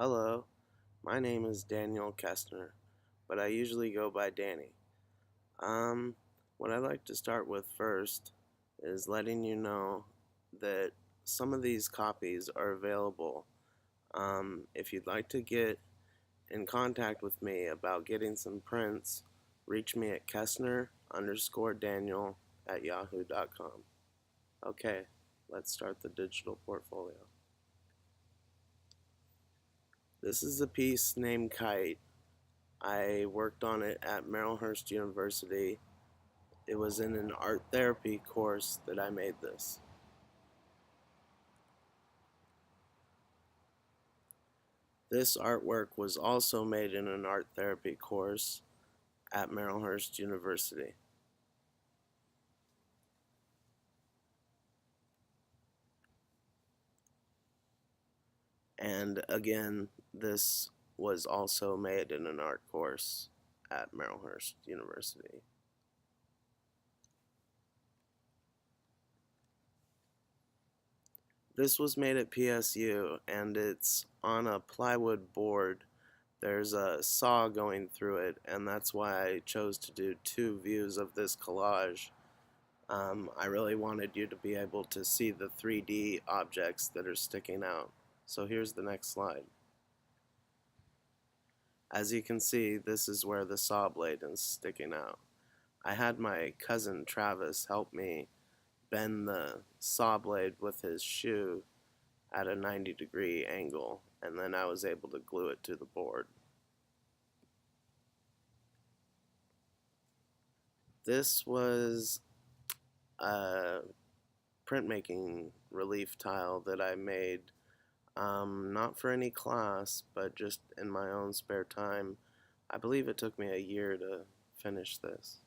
Hello, my name is Daniel Kessner, but I usually go by Danny. Um, what I'd like to start with first is letting you know that some of these copies are available. If you'd like to get in contact with me about getting some prints, reach me at Kessner_Daniel@yahoo.com. Okay, let's start the digital portfolio. This is a piece named Kite. I worked on it at Marylhurst University. It was in an art therapy course that I made this. This artwork was also made in an art therapy course at Marylhurst University. And again, this was also made in an art course at Marylhurst University. This was made at PSU, and it's on a plywood board. There's a saw going through it, and that's why I chose to do two views of this collage. I really wanted you to be able to see the 3D objects that are sticking out. So here's the next slide. As you can see, this is where the saw blade is sticking out. I had my cousin Travis help me bend the saw blade with his shoe at a 90-degree angle, and then I was able to glue it to the board. This was a printmaking relief tile that I made, not for any class, but just in my own spare time. I believe it took me a year to finish this.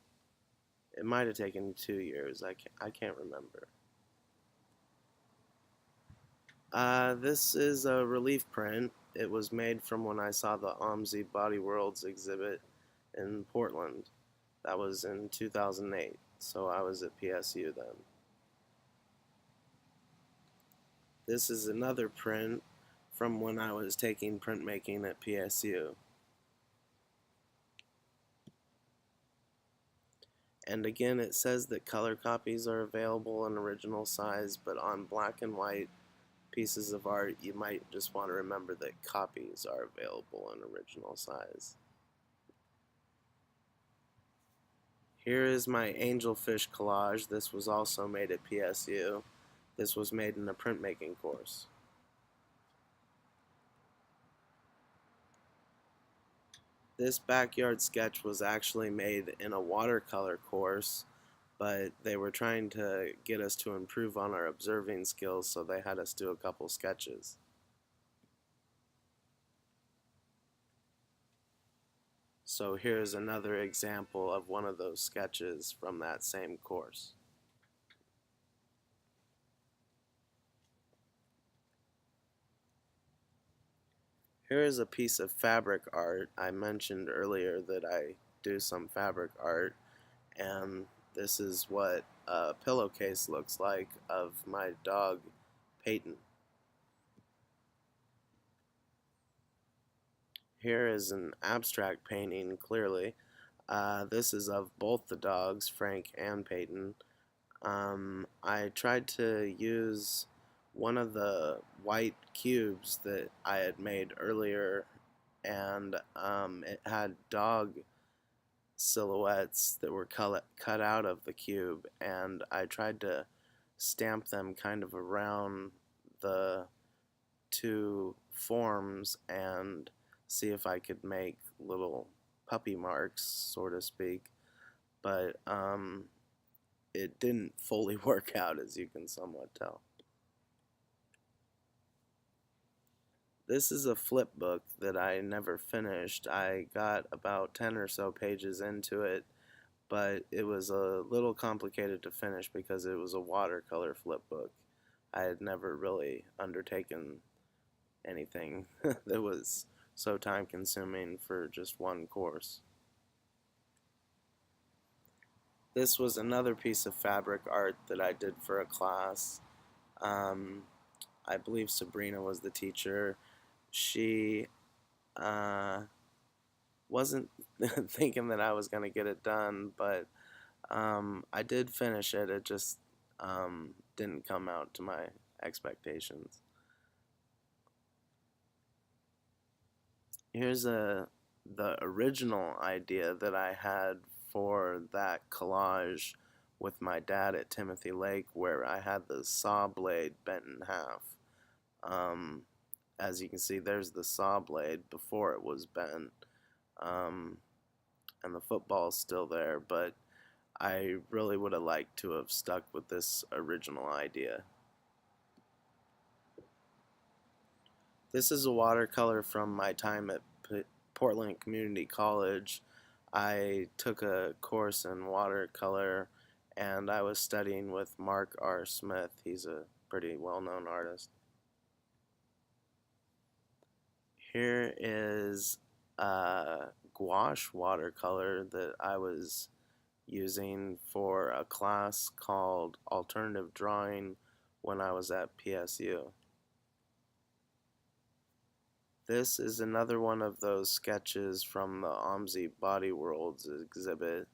It might have taken 2 years, I can't remember. This is a relief print. It was made from when I saw the Omsi Body Worlds exhibit in Portland. That was in 2008, so I was at PSU then. This is another print from when I was taking printmaking at PSU. And again, it says that color copies are available in original size, but on black and white pieces of art, you might just want to remember that copies are available in original size. Here is my angelfish collage. This was also made at PSU. This was made in a printmaking course. This backyard sketch was actually made in a watercolor course, but they were trying to get us to improve on our observing skills, so they had us do a couple sketches. So here's another example of one of those sketches from that same course. Here is a piece of fabric art. I mentioned earlier that I do some fabric art, and this is what a pillowcase looks like of my dog, Peyton. Here is an abstract painting, clearly. This is of both the dogs, Frank and Peyton. I tried to use one of the white cubes that I had made earlier, and it had dog silhouettes that were cut out of the cube, and I tried to stamp them kind of around the two forms and see if I could make little puppy marks, so to speak, but it didn't fully work out, as you can somewhat tell. This is a flip book that I never finished. I got about 10 or so pages into it, but it was a little complicated to finish because it was a watercolor flip book. I had never really undertaken anything that was so time consuming for just one course. This was another piece of fabric art that I did for a class. I believe Sabrina was the teacher. she wasn't thinking that I was going to get it done, but I did finish it. It just didn't come out to my expectations. Here's the original idea that I had for that collage with my dad at Timothy Lake, where I had the saw blade bent in half. Um, as you can see, there's the saw blade before it was bent, um, and the football's still there, but I really would have liked to have stuck with this original idea. This is a watercolor from my time at Portland Community College. I took a course in watercolor and I was studying with Mark R. Smith. He's a pretty well-known artist. Here is a gouache watercolor that I was using for a class called Alternative Drawing when I was at PSU. This is another one of those sketches from the Omsi Body Worlds exhibit.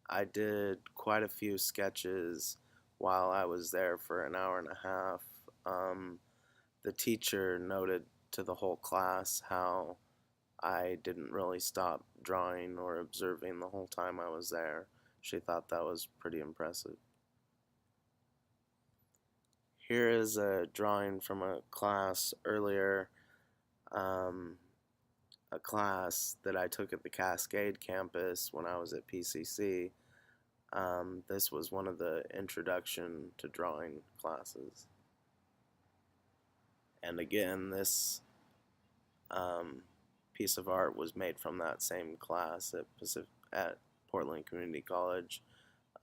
I did quite a few sketches while I was there for an hour and a half. The teacher noted to the whole class how I didn't really stop drawing or observing the whole time I was there. She thought that was pretty impressive. Here is a drawing from a class earlier, a class that I took at the Cascade campus when I was at PCC. This was one of the introduction to drawing classes. And again, this piece of art was made from that same class at Portland Community College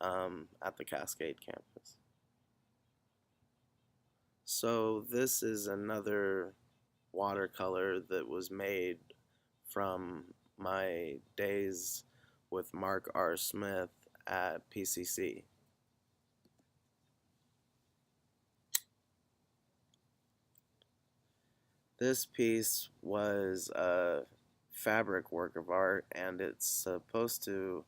at the Cascade campus. So this is another watercolor that was made from my days with Mark R. Smith at PCC. This piece was a fabric work of art, and it's supposed to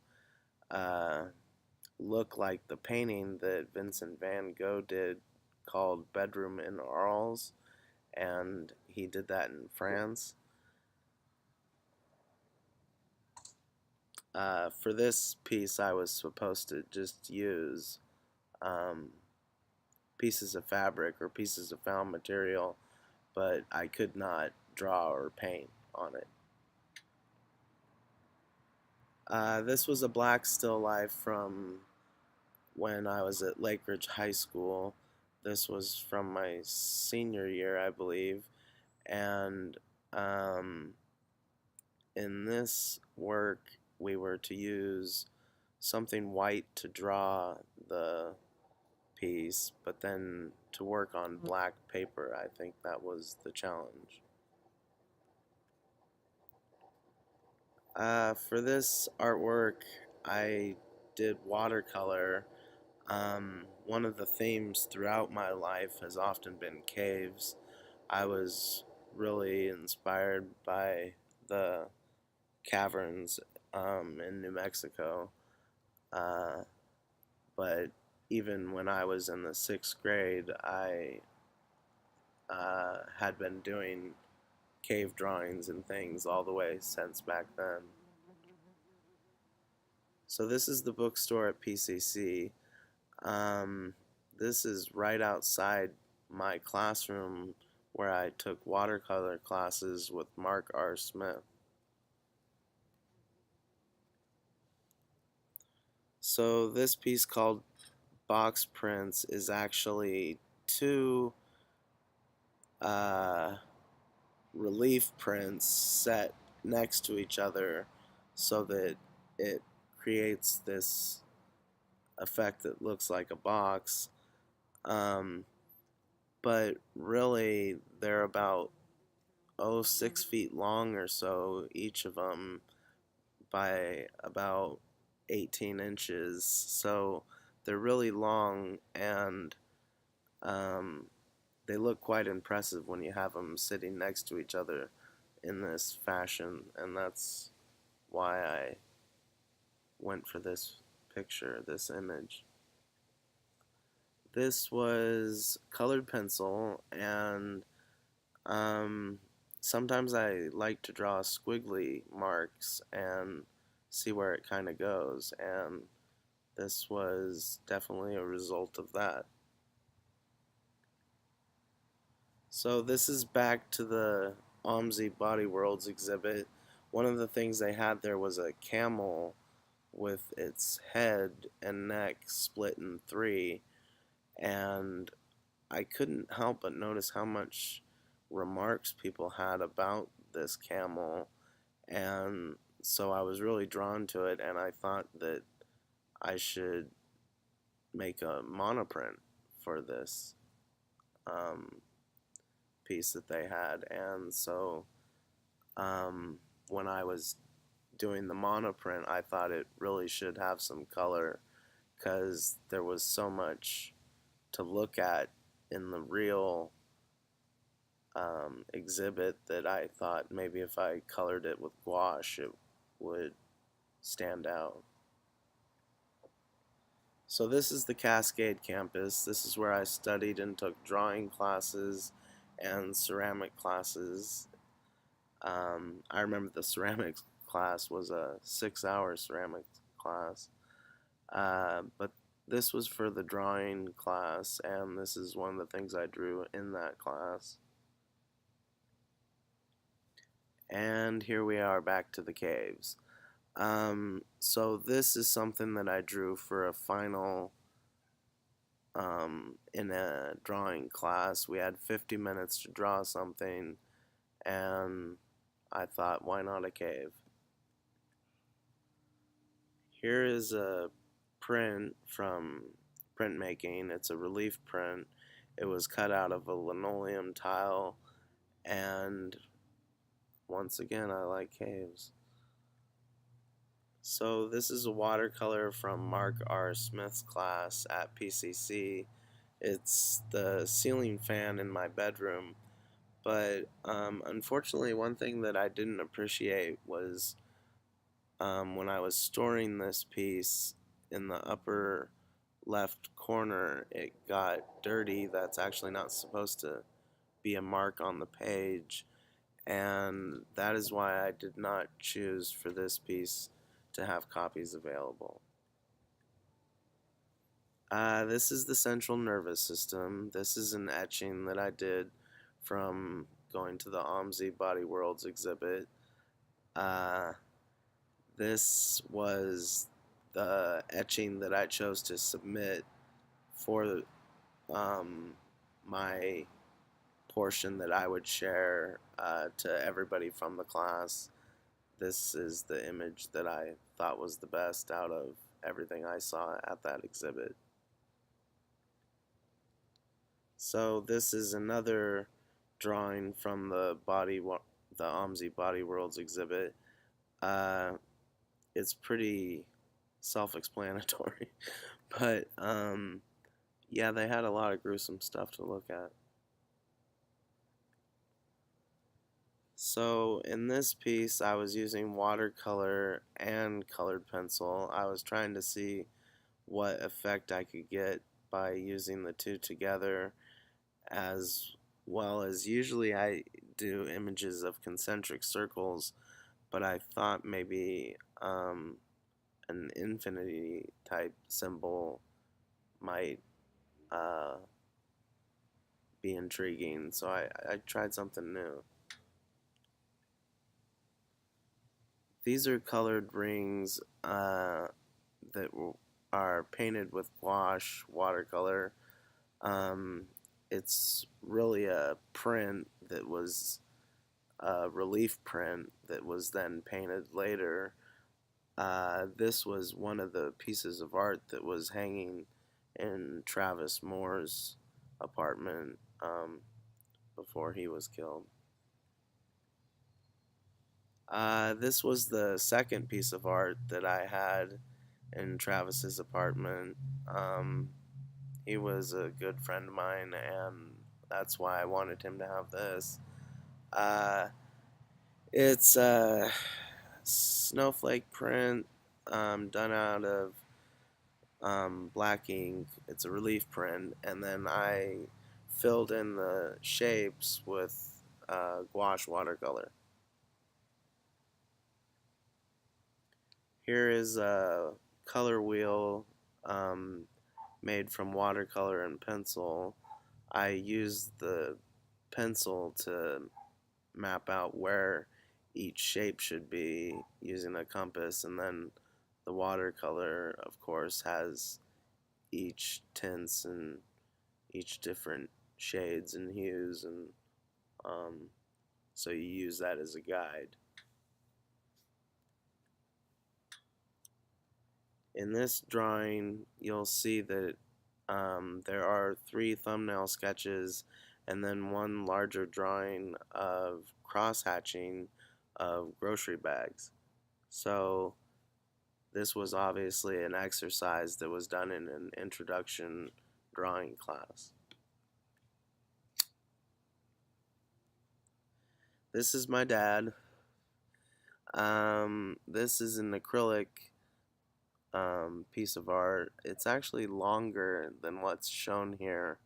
look like the painting that Vincent van Gogh did called Bedroom in Arles, and he did that in France. For this piece, I was supposed to just use pieces of fabric or pieces of found material, but I could not draw or paint on it. This was a black still life from when I was at Lakeridge High School. This was from my senior year, I believe, and in this work we were to use something white to draw the piece, but then to work on black paper. I think that was the challenge. For this artwork, I did watercolor. One of the themes throughout my life has often been caves. I was really inspired by the caverns in New Mexico, but even when I was in the 6th grade, I had been doing cave drawings and things all the way since back then. So this is the bookstore at PCC. This is right outside my classroom where I took watercolor classes with Mark R. Smith. So this piece called Box Prints is actually two relief prints set next to each other so that it creates this effect that looks like a box, but really they're about 6 feet long or so, each of them, by about 18 inches, so they're really long, and they look quite impressive when you have them sitting next to each other in this fashion, and that's why I went for this picture, this image. This was colored pencil, and um, sometimes I like to draw squiggly marks and see where it kind of goes, and this was definitely a result of that. So this is back to the Omsi Body Worlds exhibit. One of the things they had there was a camel with its head and neck split in three, and I couldn't help but notice how much remarks people had about this camel, and so I was really drawn to it, and I thought that I should make a monoprint for this um, piece that they had. And so when I was doing the monoprint, I thought it really should have some color because there was so much to look at in the real exhibit that I thought maybe if I colored it with gouache it would stand out. So this is the Cascade campus. This is where I studied and took drawing classes and ceramic classes. I remember the ceramics class was a 6-hour ceramics class. But this was for the drawing class, and this is one of the things I drew in that class. And here we are back to the caves. So this is something that I drew for a final in a drawing class. We had 50 minutes to draw something, and I thought, why not a cave? Here is a print from printmaking. It's a relief print. It was cut out of a linoleum tile, and once again, I like caves. So this is a watercolor from Mark R. Smith's class at PCC. It's the ceiling fan in my bedroom, but unfortunately one thing that I didn't appreciate was when I was storing this piece in the upper left corner, it got dirty. That's actually not supposed to be a mark on the page, and that is why I did not choose for this piece to have copies available. This is the central nervous system. This is an etching that I did from going to the Omsi Body Worlds exhibit. This was the etching that I chose to submit for my portion that I would share to everybody from the class. This is the image that I thought was the best out of everything I saw at that exhibit. So this is another drawing from the Omsi Body Worlds exhibit. It's pretty self-explanatory, but yeah, they had a lot of gruesome stuff to look at. So in this piece I was using watercolor and colored pencil. I was trying to see what effect I could get by using the two together, as well as usually I do images of concentric circles, but I thought maybe an infinity type symbol might be intriguing, so I tried something new. These are colored rings that are painted with gouache watercolor. It's really a print that was a relief print that was then painted later. This was one of the pieces of art that was hanging in Travis Moore's apartment before he was killed. This was the second piece of art that I had in Travis's apartment. He was a good friend of mine, and that's why I wanted him to have this. Uh, it's a snowflake print done out of black ink. It's a relief print, and then I filled in the shapes with gouache watercolor. Here is a color wheel um, made from watercolor and pencil. I used the pencil to map out where each shape should be using a compass, and then the watercolor, of course, has each tints and each different shades and hues, and um, so you use that as a guide. In this drawing, you'll see that there are 3 thumbnail sketches and then one larger drawing of cross-hatching of grocery bags. So this was obviously an exercise that was done in an introduction drawing class. This is my dad. This is an acrylic piece of art. It's actually longer than what's shown here,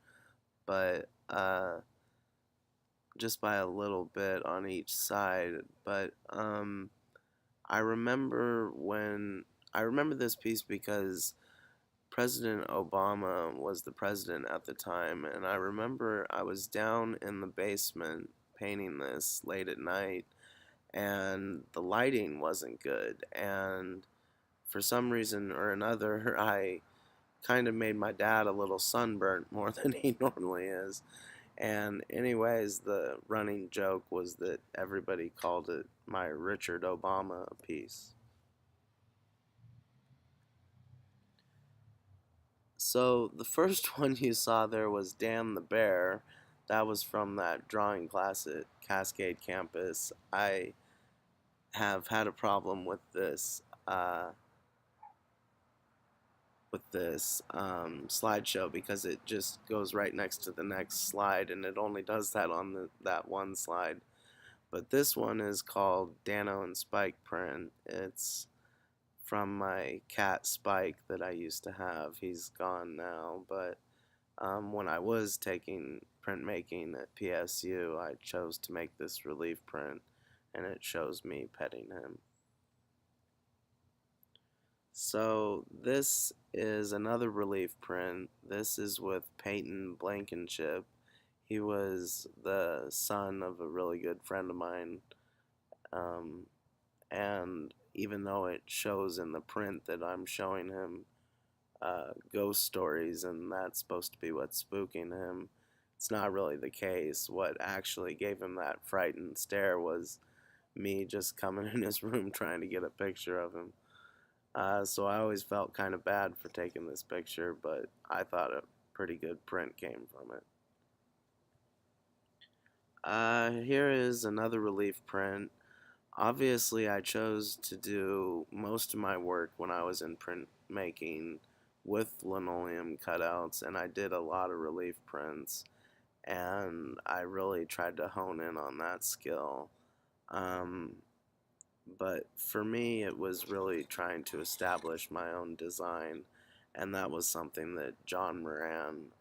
but just by a little bit on each side. But I remember this piece because President Obama was the president at the time, and I remember I was down in the basement painting this late at night, and the lighting wasn't good, and for some reason or another, I kind of made my dad a little sunburnt more than he normally is. And anyways, the running joke was that everybody called it my Richard Obama piece. So the first one you saw there was Dan the Bear. That was from that drawing class at Cascade Campus. I have had a problem with this slideshow because it just goes right next to the next slide, and it only does that on that one slide. But this one is called Danno and Spike print. It's from my cat Spike that I used to have. He's gone now, but when I was taking printmaking at PSU, I chose to make this relief print, and it shows me petting him. So this is another relief print. This is with Peyton Blankenship. He was the son of a really good friend of mine, and even though it shows in the print that I'm showing him ghost stories and that's supposed to be what's spooking him, it's not really the case. What actually gave him that frightened stare was me just coming in his room trying to get a picture of him. So I always felt kind of bad for taking this picture, but I thought a pretty good print came from it. Here is another relief print. Obviously, I chose to do most of my work when I was in printmaking with linoleum cutouts, and I did a lot of relief prints, and I really tried to hone in on that skill. But for me, it was really trying to establish my own design, and that was something that John Moran,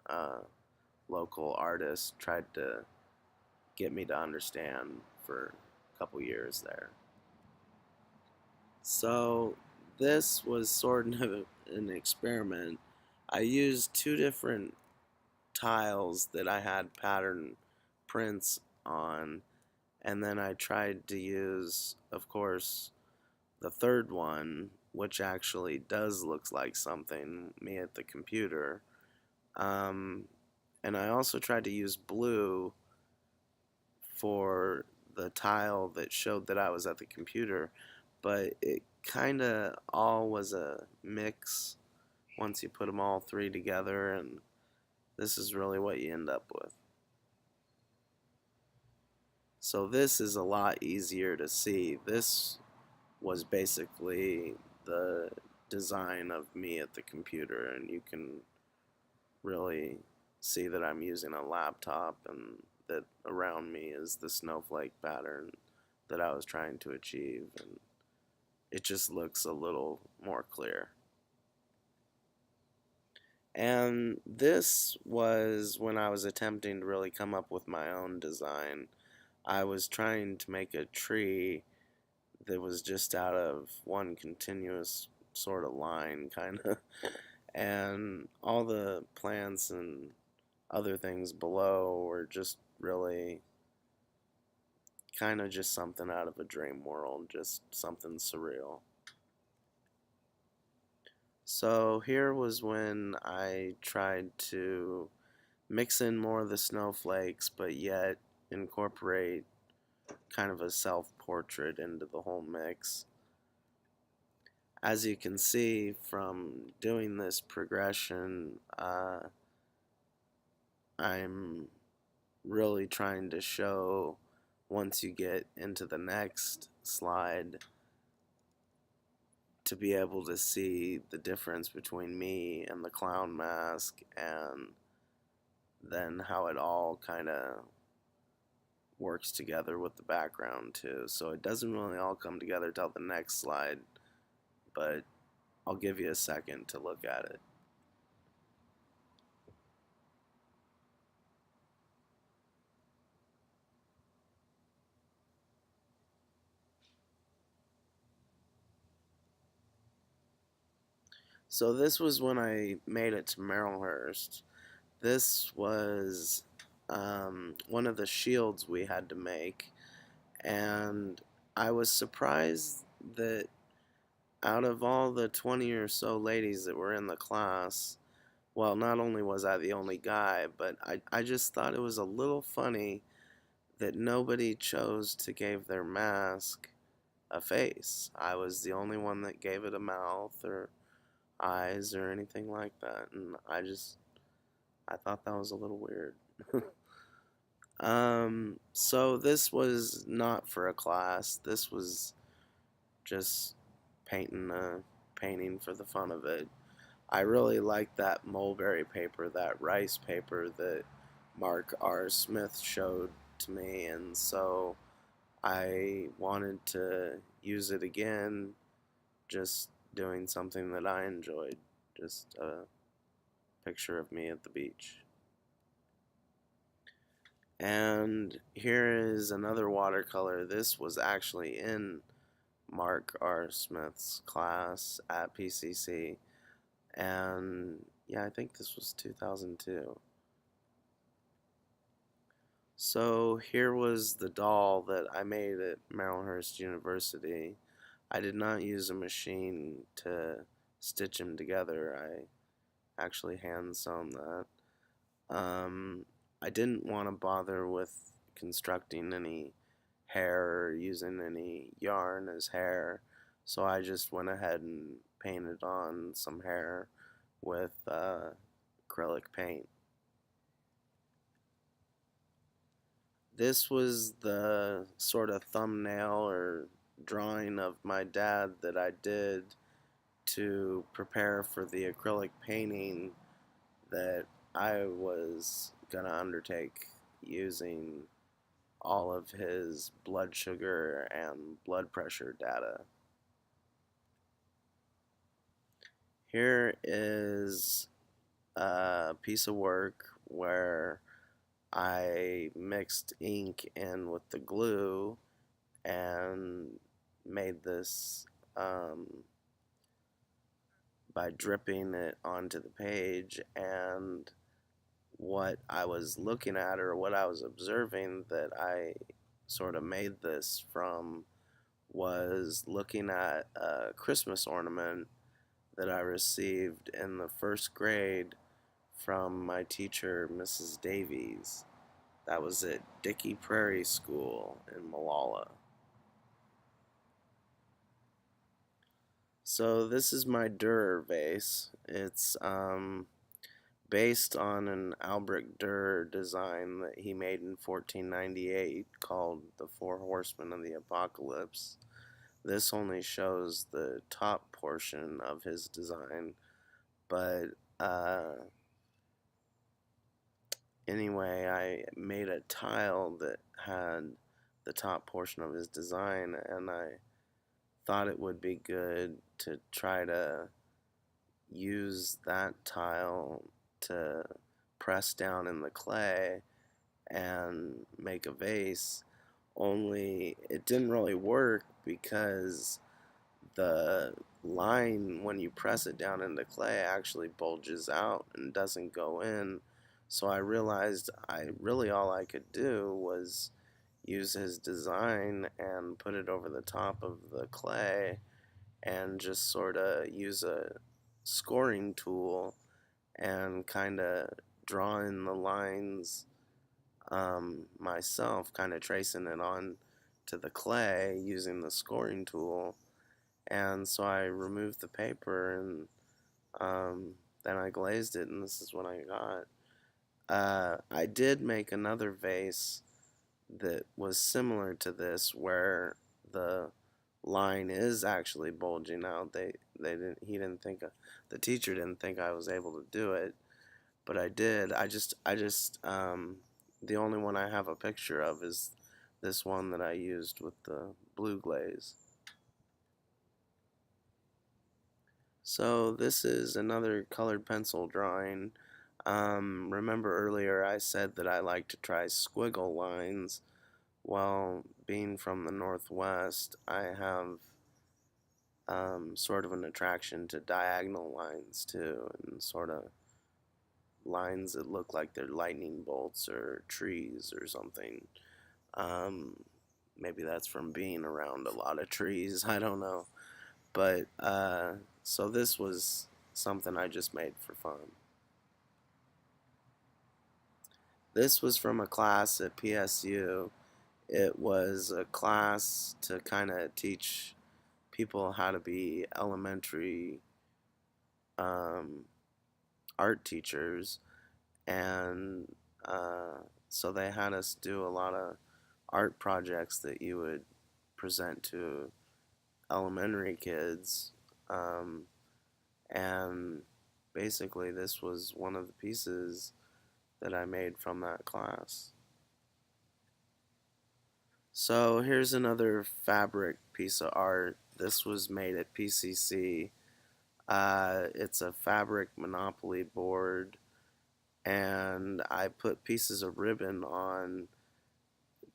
local artist, tried to get me to understand for a couple years there. So this was sort of an experiment. I used 2 different tiles that I had pattern prints on, and then I tried to use, of course, the third one, which actually does look like something, me at the computer. And I also tried to use blue for the tile that showed that I was at the computer, but it kind of all was a mix once you put them all 3 together, and this is really what you end up with. So this is a lot easier to see. This was basically the design of me at the computer, and you can really see that I'm using a laptop and that around me is the snowflake pattern that I was trying to achieve, and it just looks a little more clear. And this was when I was attempting to really come up with my own design. I was trying to make a tree that was just out of one continuous sort of line, kind of. And all the plants and other things below were just really kind of just something out of a dream world, just something surreal. So here was when I tried to mix in more of the snowflakes, but yet incorporate kind of a self-portrait into the whole mix. As you can see from doing this progression, I'm really trying to show, once you get into the next slide, to be able to see the difference between me and the clown mask, and then how it all kind of works together with the background too. So it doesn't really all come together till the next slide, but I'll give you a second to look at it. So this was when I made it to Marylhurst. This was one of the shields we had to make, and I was surprised that out of all the 20 or so ladies that were in the class, well, not only was I the only guy, but I just thought it was a little funny that nobody chose to give their mask a face. I was the only one that gave it a mouth or eyes or anything like that, and I thought that was a little weird. So this was not for a class. This was just painting a painting for the fun of it. I really liked that mulberry paper, that rice paper that Mark R. Smith showed to me, and so I wanted to use it again, just doing something that I enjoyed, just a picture of me at the beach. And here is another watercolor. This was actually in Mark R. Smith's class at PCC, and yeah, I think this was 2002. So here was the doll that I made at Marylhurst University. I did not use a machine to stitch them together. I actually hand sewn that. I didn't want to bother with constructing any hair or using any yarn as hair, so I just went ahead and painted on some hair with acrylic paint. This was the sort of thumbnail or drawing of my dad that I did to prepare for the acrylic painting that I was going to undertake using all of his blood sugar and blood pressure data. Here is a piece of work where I mixed ink in with the glue and made this by dripping it onto the page, and what I was looking at, or what I was observing that I sort of made this from, was looking at a Christmas ornament that I received in the first grade from my teacher, Mrs. Davies. That was at Dickey Prairie School in Malala. So this is my Dürer vase. It's based on an Albrecht Dürer design that he made in 1498 called The Four Horsemen of the Apocalypse. This only shows the top portion of his design, but anyway, I made a tile that had the top portion of his design, and I thought it would be good to try to use that tile to press down in the clay and make a vase, only it didn't really work because the line, when you press it down into clay, actually bulges out and doesn't go in. So I realized all I could do was use his design and put it over the top of the clay and just sort of use a scoring tool and kind of draw in the lines myself, kind of tracing it on to the clay using the scoring tool. And so I removed the paper, and then I glazed it, and this is what I got. I did make another vase that was similar to this, where the line is actually bulging out. The teacher didn't think I was able to do it, but I did. The only one I have a picture of is this one that I used with the blue glaze. So this is another colored pencil drawing. Remember earlier I said that I like to try squiggle lines. Well, being from the Northwest, I have sort of an attraction to diagonal lines too, and sort of lines that look like they're lightning bolts or trees or something. Maybe that's from being around a lot of trees, I don't know. But, so this was something I just made for fun. This was from a class at PSU. It was a class to kind of teach people how to be elementary art teachers, and so they had us do a lot of art projects that you would present to elementary kids, and basically this was one of the pieces that I made from that class. So here's another fabric piece of art. This was made at PCC. It's a fabric Monopoly board, and I put pieces of ribbon on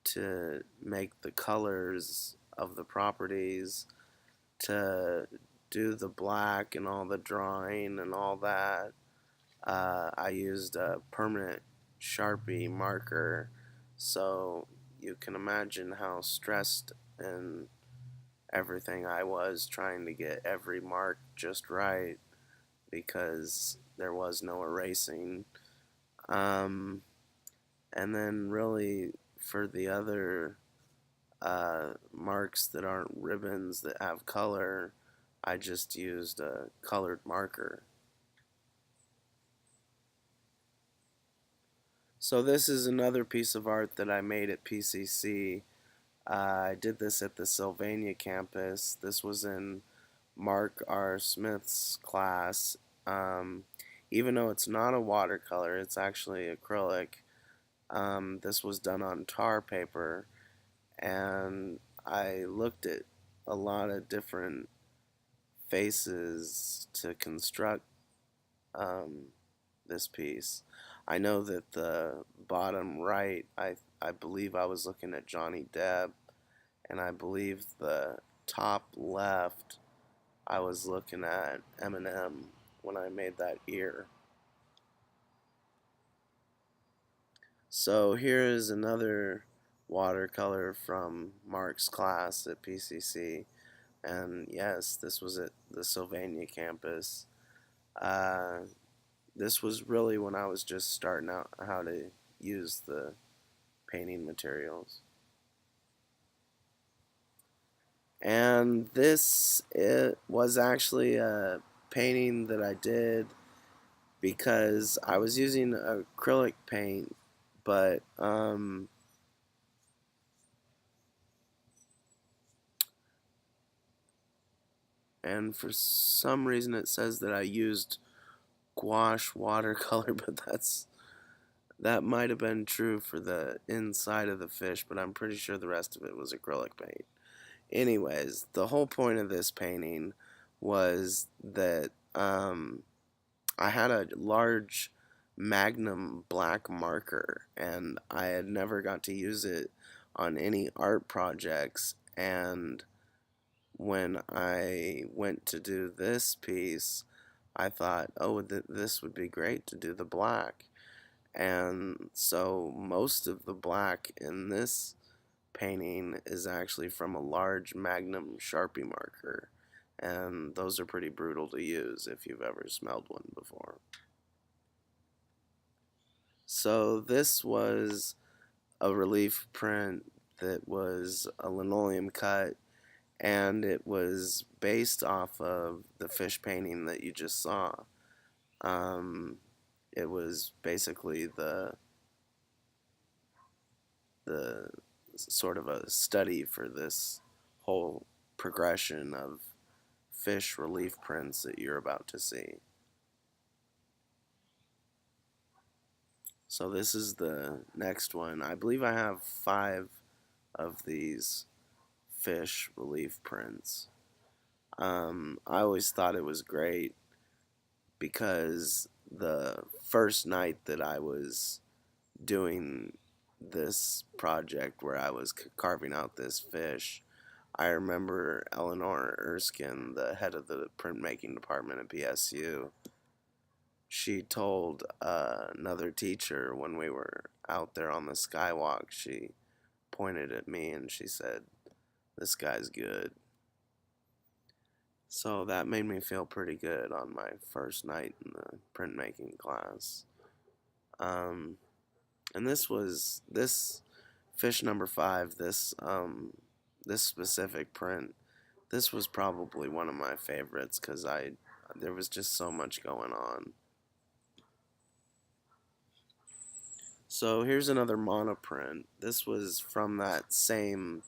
to make the colors of the properties, to do the black and all the drawing and all that. I used a permanent Sharpie marker, so you can imagine how stressed and everything I was trying to get every mark just right because there was no erasing. And then really for the other marks that aren't ribbons that have color, I just used a colored marker. So this is another piece of art that I made at PCC. I did this at the Sylvania campus. This was in Mark R. Smith's class. Even though it's not a watercolor, it's actually acrylic. This was done on tar paper, and I looked at a lot of different faces to construct this piece. I know that the bottom right, I believe I was looking at Johnny Depp, and I believe the top left, I was looking at Eminem when I made that ear. So here is another watercolor from Mark's class at PCC, and yes, this was at the Sylvania campus. This was really when I was just starting out how to use the painting materials. And it was actually a painting that I did because I was using acrylic paint, but and for some reason it says that I used gouache watercolor, but That might have been true for the inside of the fish, but I'm pretty sure the rest of it was acrylic paint. Anyways, the whole point of this painting was that I had a large Magnum black marker, and I had never got to use it on any art projects. And when I went to do this piece, I thought, oh, this would be great to do the black. And so most of the black in this painting is actually from a large Magnum Sharpie marker. And those are pretty brutal to use if you've ever smelled one before. So this was a relief print that was a linoleum cut, and it was based off of the fish painting that you just saw. It was basically the sort of a study for this whole progression of fish relief prints that you're about to see. So this is the next one. I believe I have 5 of these fish relief prints. I always thought it was great because the first night that I was doing this project where I was carving out this fish, I remember Eleanor Erskine, the head of the printmaking department at PSU, she told another teacher when we were out there on the skywalk, she pointed at me and she said, "This guy's good." So that made me feel pretty good on my first night in the printmaking class. And this fish number 5, this specific print, this was probably one of my favorites because there was just so much going on. So here's another monoprint. This was from that same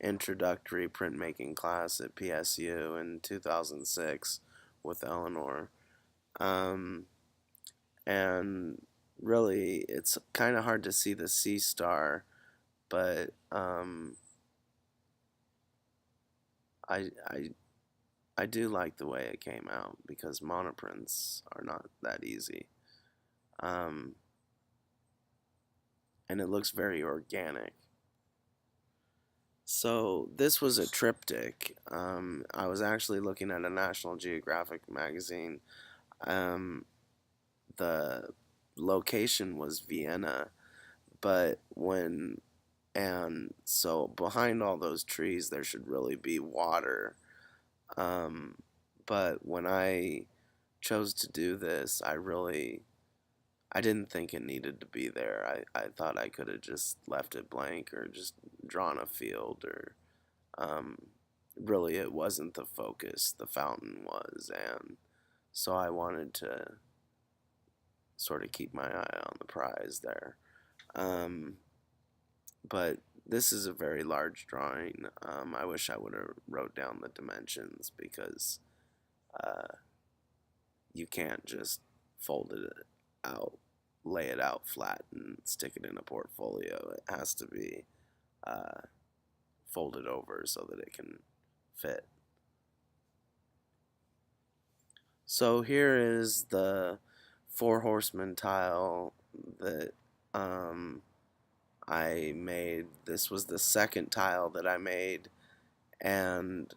introductory printmaking class at PSU in 2006 with Eleanor. And really, it's kind of hard to see the sea star, but I do like the way it came out because monoprints are not that easy. And it looks very organic. So this was a triptych. I was actually looking at a National Geographic magazine. The location was Vienna, and so behind all those trees there should really be water. But when I chose to do this, I didn't think it needed to be there. I thought I could have just left it blank or just drawn a field or really it wasn't the focus, the fountain was, and so I wanted to sort of keep my eye on the prize there. But this is a very large drawing. I wish I would have wrote down the dimensions because you can't just fold it out, lay it out flat and stick it in a portfolio. It has to be folded over so that it can fit. So here is the 4 Horseman tile that I made. This was the second tile that I made, and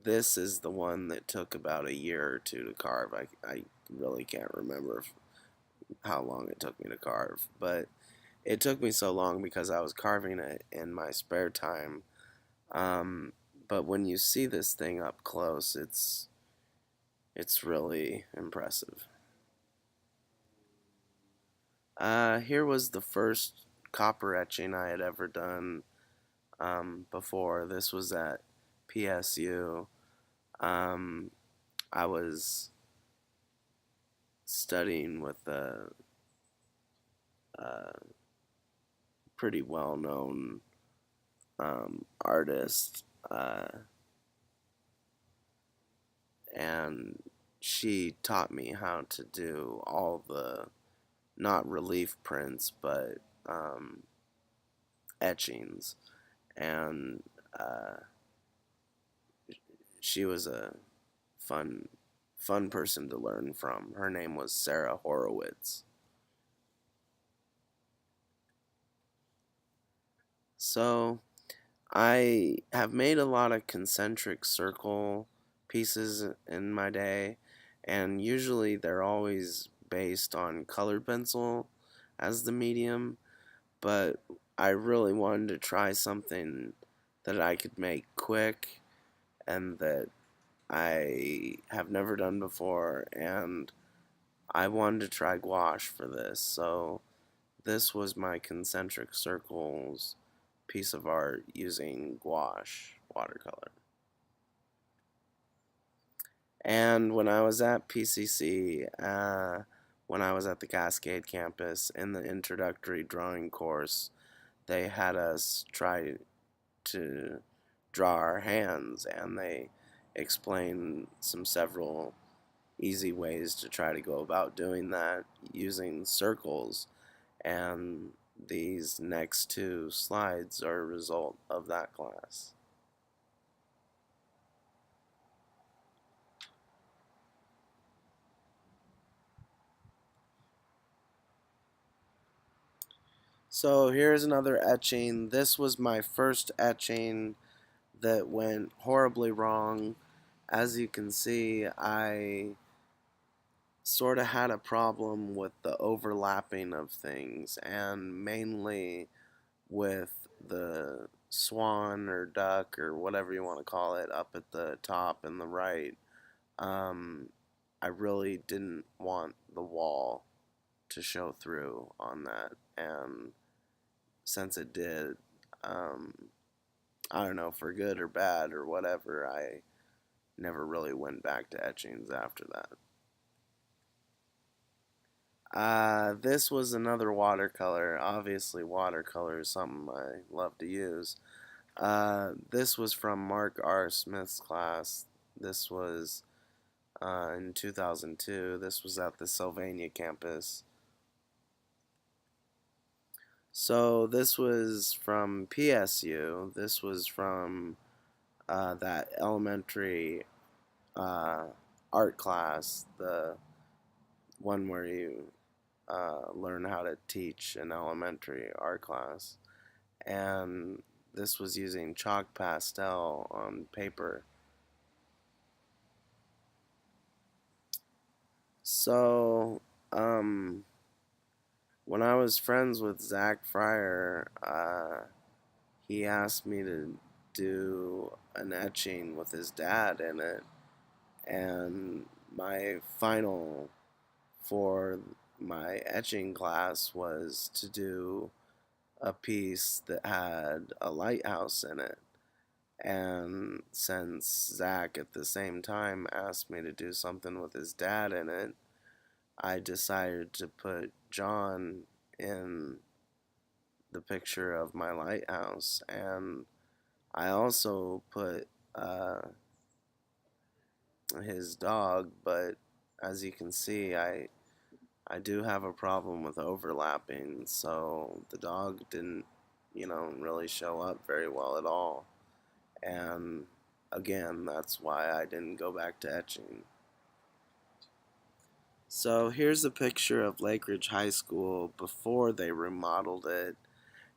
this is the one that took about a year or 2 to carve. I really can't remember how long it took me to carve, but it took me so long because I was carving it in my spare time. But when you see this thing up close, it's really impressive. Here was the first copper etching I had ever done before. This was at PSU. I was studying with a pretty well-known artist, and she taught me how to do all the not relief prints, but etchings. And she was a fun person to learn from. Her name was Sarah Horowitz. So I have made a lot of concentric circle pieces in my day, and usually they're always based on colored pencil as the medium, but I really wanted to try something that I could make quick and that I have never done before, and I wanted to try gouache for this. So this was my concentric circles piece of art using gouache watercolor. And when I was at PCC, when I was at the Cascade campus in the introductory drawing course, they had us try to draw our hands, and they explained several easy ways to try to go about doing that using circles, and these next two slides are a result of that class. So here's another etching. This was my first etching that went horribly wrong. As you can see, I sort of had a problem with the overlapping of things, and mainly with the swan or duck or whatever you want to call it up at the top and the right. I really didn't want the wall to show through on that, and since it did, I don't know, for good or bad or whatever, I never really went back to etchings after that. This was another watercolor. Obviously, watercolor is something I love to use. This was from Mark R. Smith's class. This was in 2002. This was at the Sylvania campus. So this was from PSU. This was from that elementary art class, the one where you learn how to teach an elementary art class. And this was using chalk pastel on paper. So, when I was friends with Zach Fryer, he asked me to do an etching with his dad in it, and my final for my etching class was to do a piece that had a lighthouse in it. And since Zach at the same time asked me to do something with his dad in it, I decided to put John in the picture of my lighthouse. And I also put his dog, but as you can see, I do have a problem with overlapping, so the dog didn't, really show up very well at all. And again, that's why I didn't go back to etching. So here's a picture of Lakeridge High School before they remodeled it,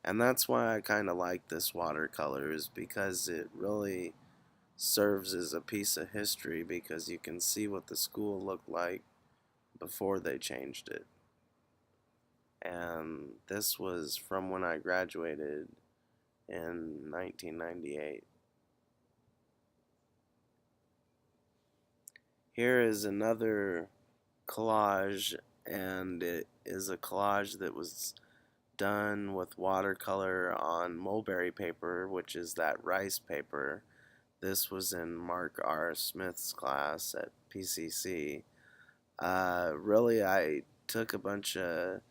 and that's why I kind of like this watercolor, is because it really serves as a piece of history, because you can see what the school looked like before they changed it. And this was from when I graduated in 1998. Here is another collage, and it is a collage that was done with watercolor on mulberry paper, which is that rice paper. This was in Mark R. Smith's class at PCC. Really, I took a bunch of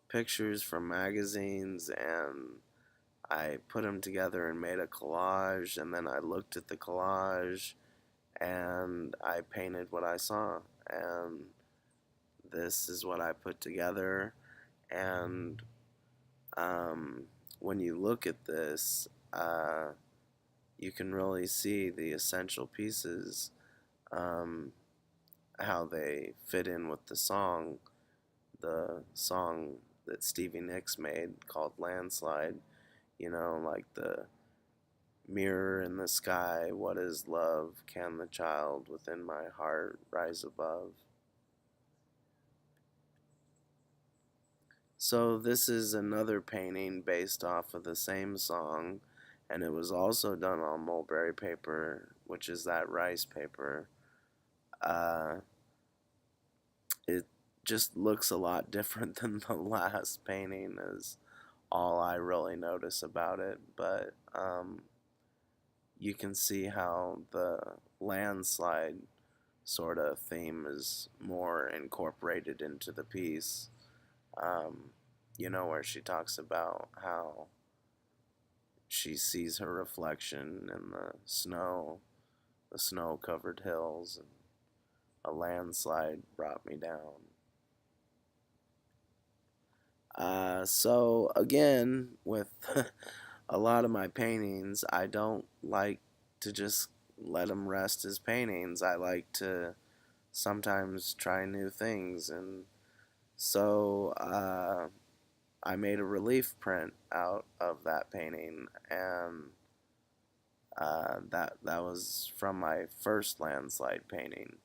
pictures from magazines and I put them together and made a collage, and then I looked at the collage and I painted what I saw, and this is what I put together. And when you look at this, you can really see the essential pieces, how they fit in with the song that Stevie Nicks made called Landslide. You know, like the mirror in the sky, what is love? Can the child within my heart rise above? So this is another painting based off of the same song, and it was also done on mulberry paper, which is that rice paper. It just looks a lot different than the last painting is all I really notice about it, but you can see how the landslide sort of theme is more incorporated into the piece. You know, where she talks about how she sees her reflection in the snow-covered hills, and a landslide brought me down. So again, with a lot of my paintings, I don't like to just let them rest as paintings. I like to sometimes try new things, and so I made a relief print out of that painting, and that was from my first landslide painting,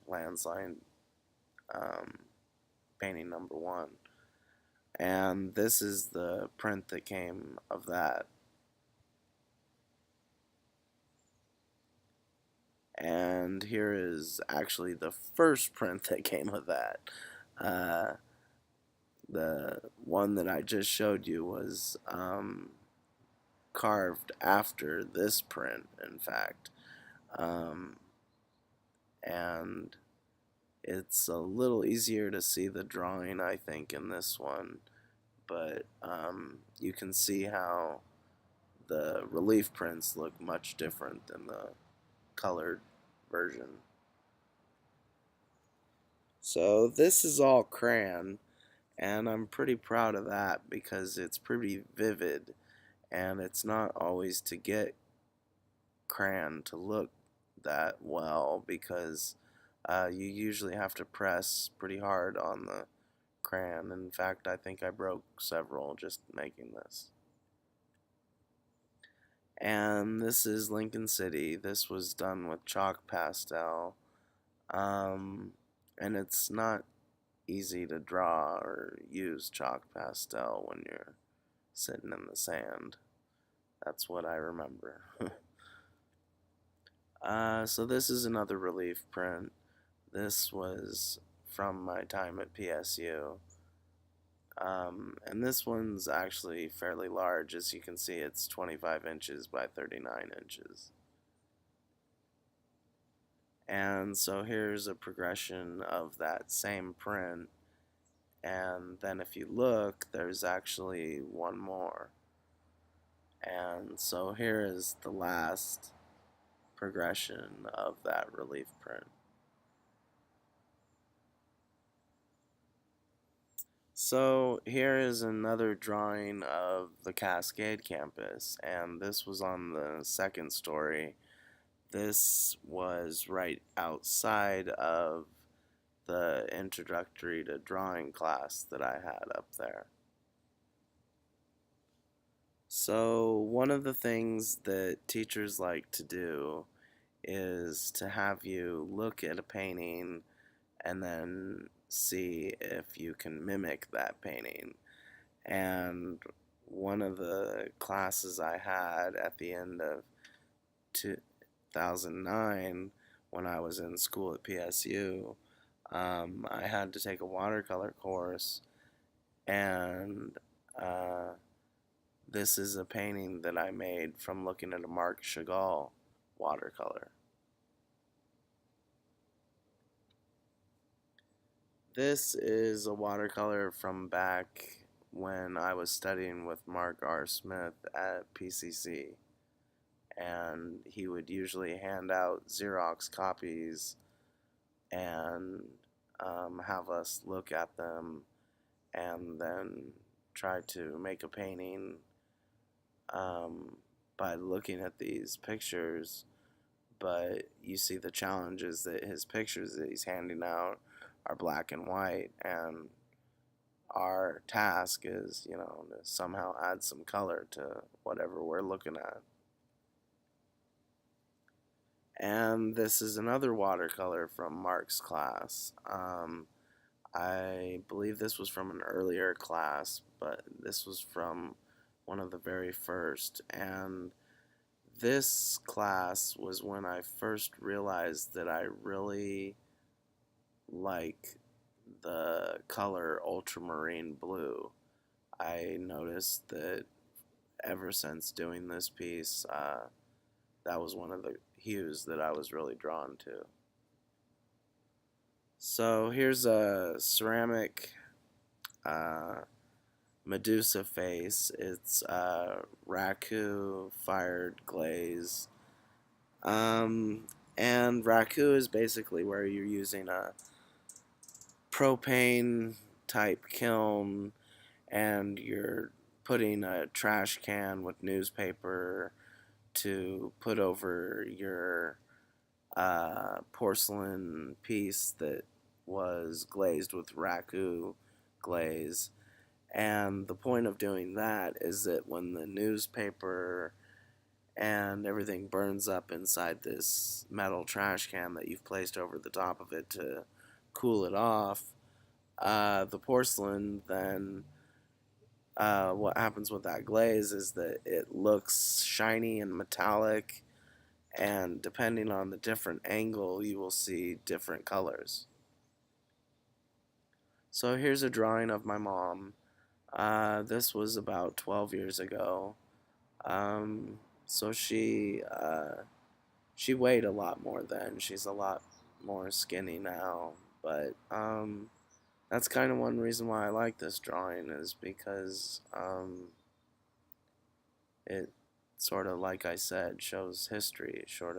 landslide painting number 1. And this is the print that came of that. And here is actually the first print that came of that. The one that I just showed you was carved after this print, in fact. And it's a little easier to see the drawing, I think, in this one, but you can see how the relief prints look much different than the colored version. So this is all crayon, and I'm pretty proud of that because it's pretty vivid, and it's not always to get crayon to look that well because you usually have to press pretty hard on the crayon. In fact, I think I broke several just making this. And this is Lincoln City. This was done with chalk pastel, and it's not easy to draw or use chalk pastel when you're sitting in the sand. That's what I remember. So this is another relief print. This was from my time at PSU. And this one's actually fairly large. As you can see, it's 25 inches by 39 inches. And so here's a progression of that same print. And then if you look, there's actually one more. And so here is the last progression of that relief print. So here is another drawing of the Cascade campus, and this was on the second story. This was right outside of the introductory to drawing class that I had up there. So one of the things that teachers like to do is to have you look at a painting and then see if you can mimic that painting. And one of the classes I had at the end of 2009 when I was in school at PSU, I had to take a watercolor course, and this is a painting that I made from looking at a Marc Chagall watercolor. This is a watercolor from back when I was studying with Mark R. Smith at PCC, and he would usually hand out Xerox copies and have us look at them and then try to make a painting by looking at these pictures, but you see the challenges that his pictures that he's handing out are black and white, and our task is, you know, to somehow add some color to whatever we're looking at. And this is another watercolor from Mark's class. I believe this was from an earlier class, but this was from one of the very first. And this class was when I first realized that I really like the color ultramarine blue. I noticed that ever since doing this piece, that was one of the hues that I was really drawn to. So here's a ceramic Medusa face. It's raku fired glaze. And raku is basically where you're using a propane type kiln and you're putting a trash can with newspaper to put over your porcelain piece that was glazed with raku glaze. And the point of doing that is that when the newspaper and everything burns up inside this metal trash can that you've placed over the top of it to cool it off, the porcelain then, what happens with that glaze is that it looks shiny and metallic, and depending on the different angle you will see different colors. So here's a drawing of my mom. This was about 12 years ago. So she weighed a lot more then. She's a lot more skinny now, but that's kind of one reason why I like this drawing, is because it sort of, like I said, shows history. It sort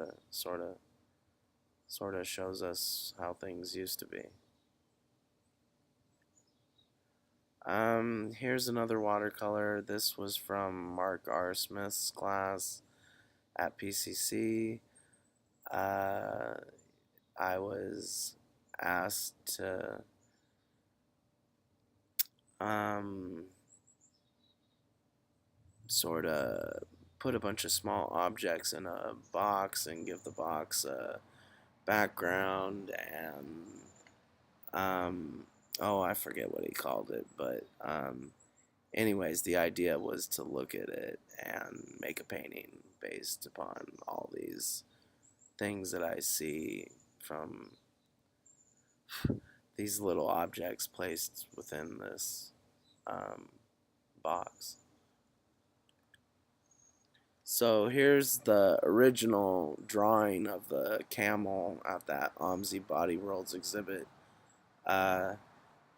of shows us how things used to be. Here's another watercolor. This was from Mark R. Smith's class at PCC. I was asked to sort of put a bunch of small objects in a box and give the box a background, and oh, I forget what he called it, but anyways, the idea was to look at it and make a painting based upon all these things that I see from these little objects placed within this box. So here's the original drawing of the camel at that Omsi Body Worlds exhibit.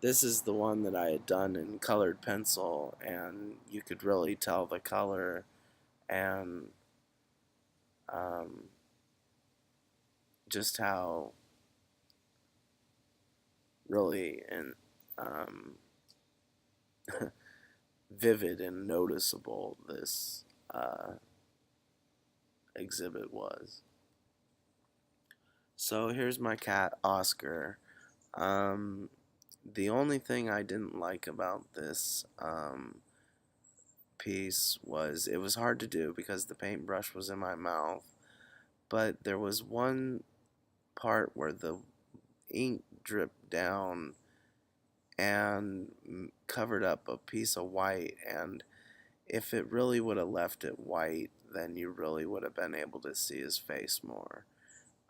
This is the one that I had done in colored pencil, and you could really tell the color and just how really vivid and noticeable this exhibit was. So here's my cat Oscar. The only thing I didn't like about this piece was it was hard to do because the paintbrush was in my mouth, but there was one part where the ink dripped down and covered up a piece of white, and if it really would have left it white, then you really would have been able to see his face more.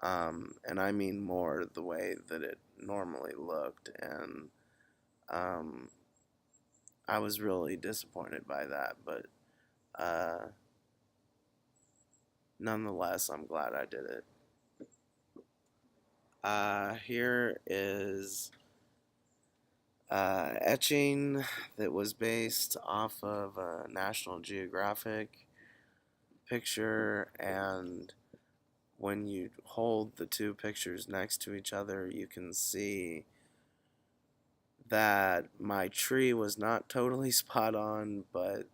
And I mean more the way that it normally looked, and I was really disappointed by that, but nonetheless, I'm glad I did it. Here is etching that was based off of a National Geographic picture, and when you hold the two pictures next to each other, you can see that my tree was not totally spot on, but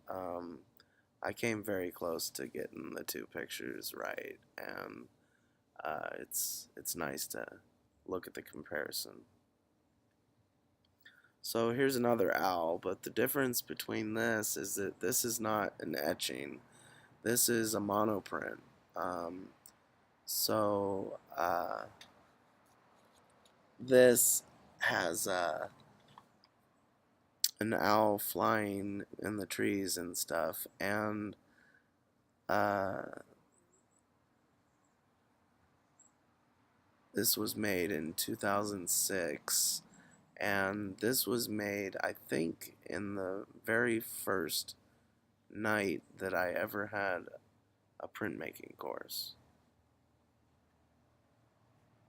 I came very close to getting the two pictures right, and it's nice to look at the comparison. So here's another owl, but the difference between this is that this is not an etching. This is a monoprint. Um, so this has an owl flying in the trees and stuff, and uh, this was made in 2006, and this was made, I think, in the very first night that I ever had a printmaking course.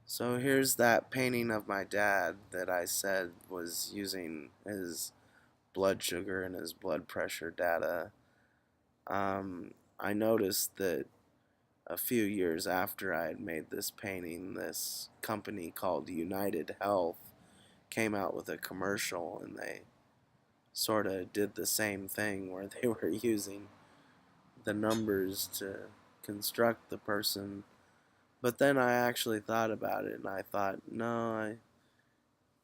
So here's that painting of my dad that I said was using his blood sugar and his blood pressure data. I noticed that a few years after I had made this painting, this company called United Health came out with a commercial, and they sort of did the same thing where they were using the numbers to construct the person. But then I actually thought about it, and I thought, no, I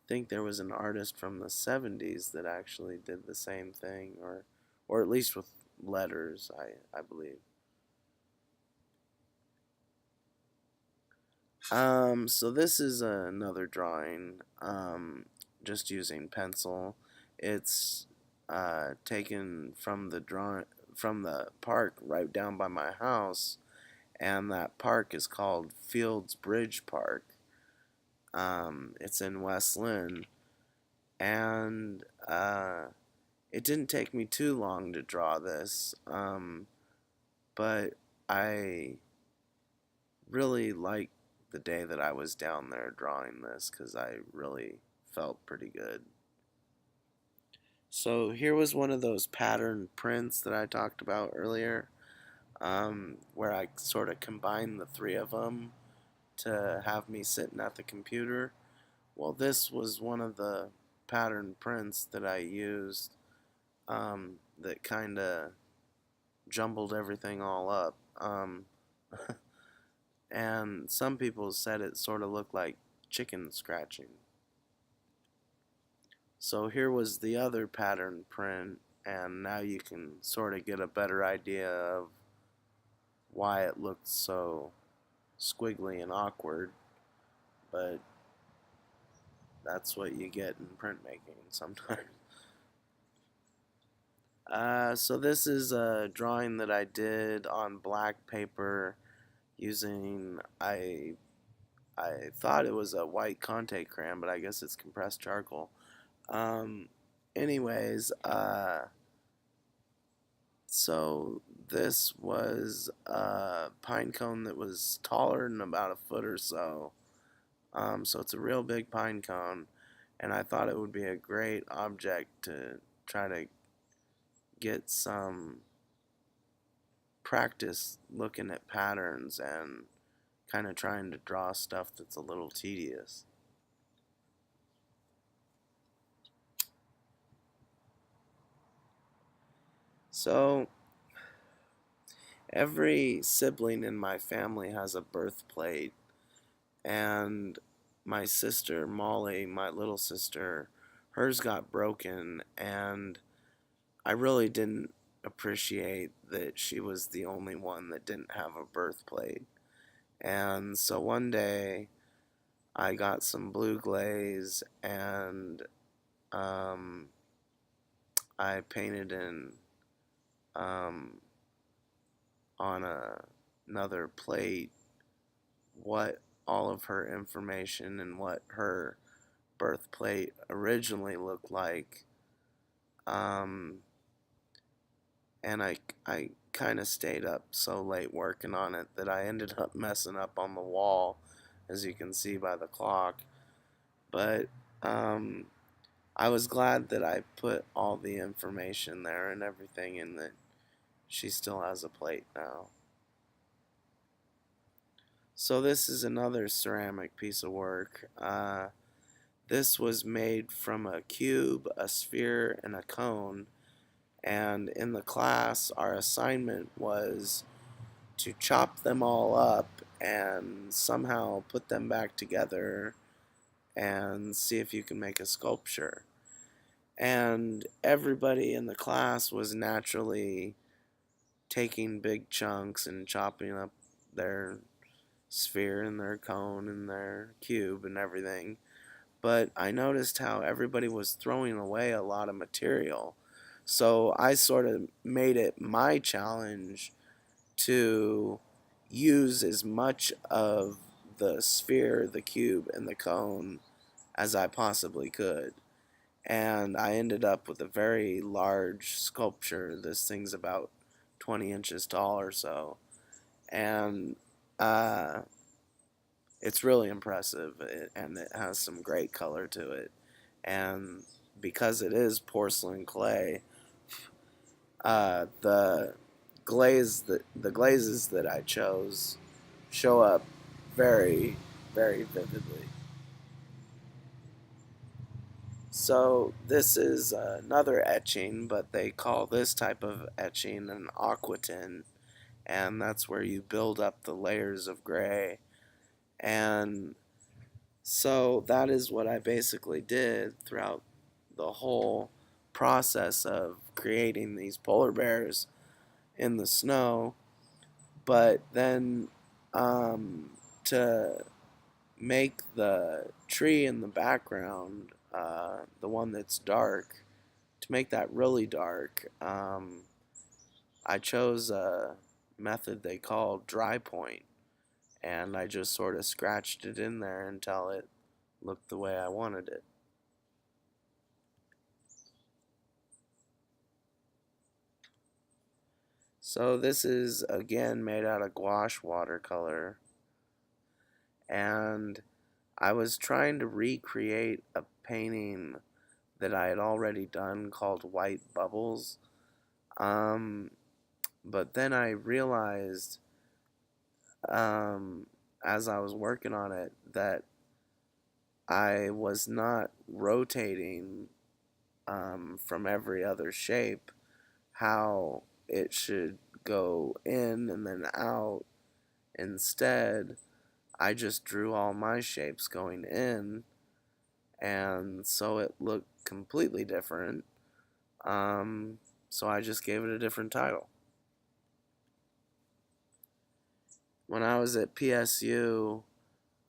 think there was an artist from the 70s that actually did the same thing, or at least with letters, I believe. So this is another drawing, just using pencil. It's taken from the park right down by my house, and that park is called Fields Bridge Park. It's in West Lynn, and it didn't take me too long to draw this, but I really liked the day that I was down there drawing this because I really felt pretty good. So here was one of those pattern prints that I talked about earlier, where I sort of combined the three of them to have me sitting at the computer. Well, this was one of the pattern prints that I used, that kind of jumbled everything all up. And some people said it sort of looked like chicken scratching. So here was the other pattern print, and now you can sort of get a better idea of why it looked so squiggly and awkward, but that's what you get in printmaking sometimes. So this is a drawing that I did on black paper using, I thought it was a white Conté crayon, but I guess it's compressed charcoal. Um, anyways, so this was a pine cone that was taller than about a foot or so. So it's a real big pine cone, and I thought it would be a great object to try to get some practice looking at patterns and kind of trying to draw stuff that's a little tedious. So every sibling in my family has a birth plate, and my sister Molly, my little sister, hers got broken, and I really didn't appreciate that she was the only one that didn't have a birth plate. And so one day I got some blue glaze, and um, I painted in um, on another plate what all of her information and what her birth plate originally looked like. Um, and I kind of stayed up so late working on it that I ended up messing up on the wall, as you can see by the clock. But um, I was glad that I put all the information there and everything, and that she still has a plate now. So this is another ceramic piece of work. This was made from a cube, a sphere, and a cone. And in the class, our assignment was to chop them all up and somehow put them back together and see if you can make a sculpture. And everybody in the class was naturally taking big chunks and chopping up their sphere and their cone and their cube and everything. But I noticed how everybody was throwing away a lot of material. So I sort of made it my challenge to use as much of the sphere, the cube, and the cone as I possibly could. And I ended up with a very large sculpture. This thing's about 20 inches tall or so. And it's really impressive, and it has some great color to it. And because it is porcelain clay, the glazes that I chose show up very, very vividly. So this is another etching, but they call this type of etching an aquatine, and that's where you build up the layers of gray. And so that is what I basically did throughout the whole process of creating these polar bears in the snow. But then to make the tree in the background, the one that's dark, to make that really dark, I chose a method they call dry point, and I just sort of scratched it in there until it looked the way I wanted it. So this is again made out of gouache watercolor, and I was trying to recreate a painting that I had already done called White Bubbles, but then I realized as I was working on it that I was not rotating from every other shape how it should go in and then out. Instead, I just drew all my shapes going in, and so it looked completely different. So I just gave it a different title. When I was at PSU,